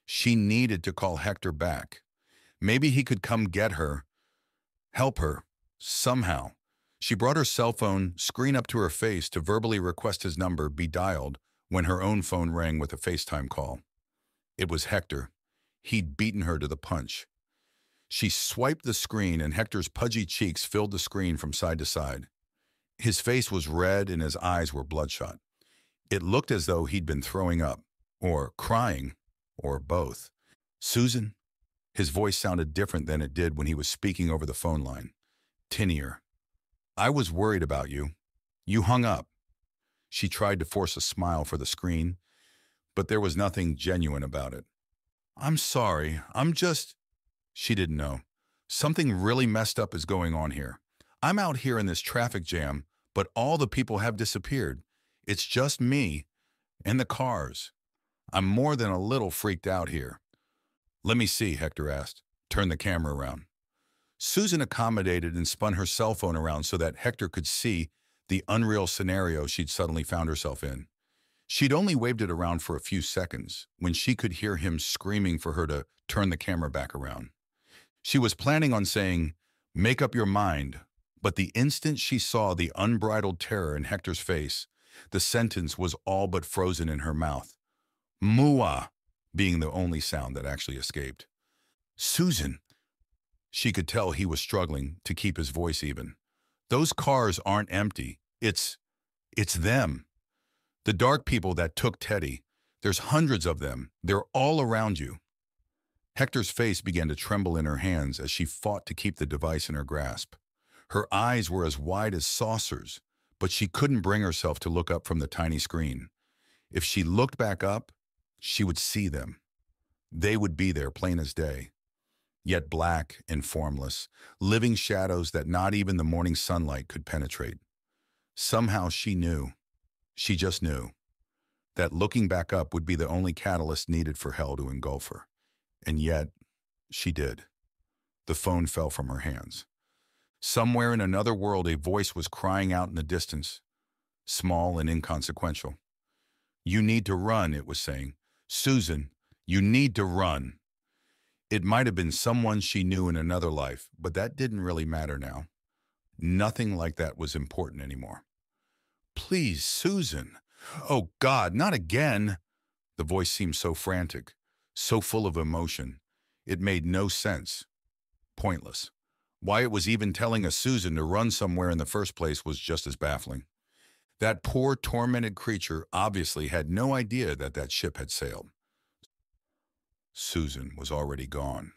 She needed to call Hector back. Maybe he could come get her, help her, somehow. She brought her cell phone screen up to her face to verbally request his number be dialed when her own phone rang with a FaceTime call. It was Hector. He'd beaten her to the punch. She swiped the screen and Hector's pudgy cheeks filled the screen from side to side. His face was red and his eyes were bloodshot. It looked as though he'd been throwing up, or crying, or both. Susan? His voice sounded different than it did when he was speaking over the phone line. Tinnier. I was worried about you. You hung up. She tried to force a smile for the screen, but there was nothing genuine about it. I'm sorry, She didn't know. Something really messed up is going on here. I'm out here in this traffic jam, but all the people have disappeared. It's just me and the cars. I'm more than a little freaked out here. Let me see, Hector asked. Turn the camera around. Susan accommodated and spun her cell phone around so that Hector could see the unreal scenario she'd suddenly found herself in. She'd only waved it around for a few seconds when she could hear him screaming for her to turn the camera back around. She was planning on saying, "Make up your mind," but the instant she saw the unbridled terror in Hector's face, the sentence was all but frozen in her mouth. "Mua," being the only sound that actually escaped. "Susan." She could tell he was struggling to keep his voice even. "Those cars aren't empty. It's them. The dark people that took Teddy. There's hundreds of them. They're all around you." Hector's face began to tremble in her hands as she fought to keep the device in her grasp. Her eyes were as wide as saucers, but she couldn't bring herself to look up from the tiny screen. If she looked back up, she would see them. They would be there plain as day, yet black and formless, living shadows that not even the morning sunlight could penetrate. Somehow she knew, she just knew, that looking back up would be the only catalyst needed for hell to engulf her. And yet, she did. The phone fell from her hands. Somewhere in another world, a voice was crying out in the distance, small and inconsequential. "You need to run," it was saying. "Susan, you need to run." It might have been someone she knew in another life, but that didn't really matter now. Nothing like that was important anymore. "Please, Susan." "Oh, God, not again." The voice seemed so frantic, so full of emotion. It made no sense. Pointless. Why it was even telling a Susan to run somewhere in the first place was just as baffling. That poor, tormented creature obviously had no idea that that ship had sailed. Susan was already gone.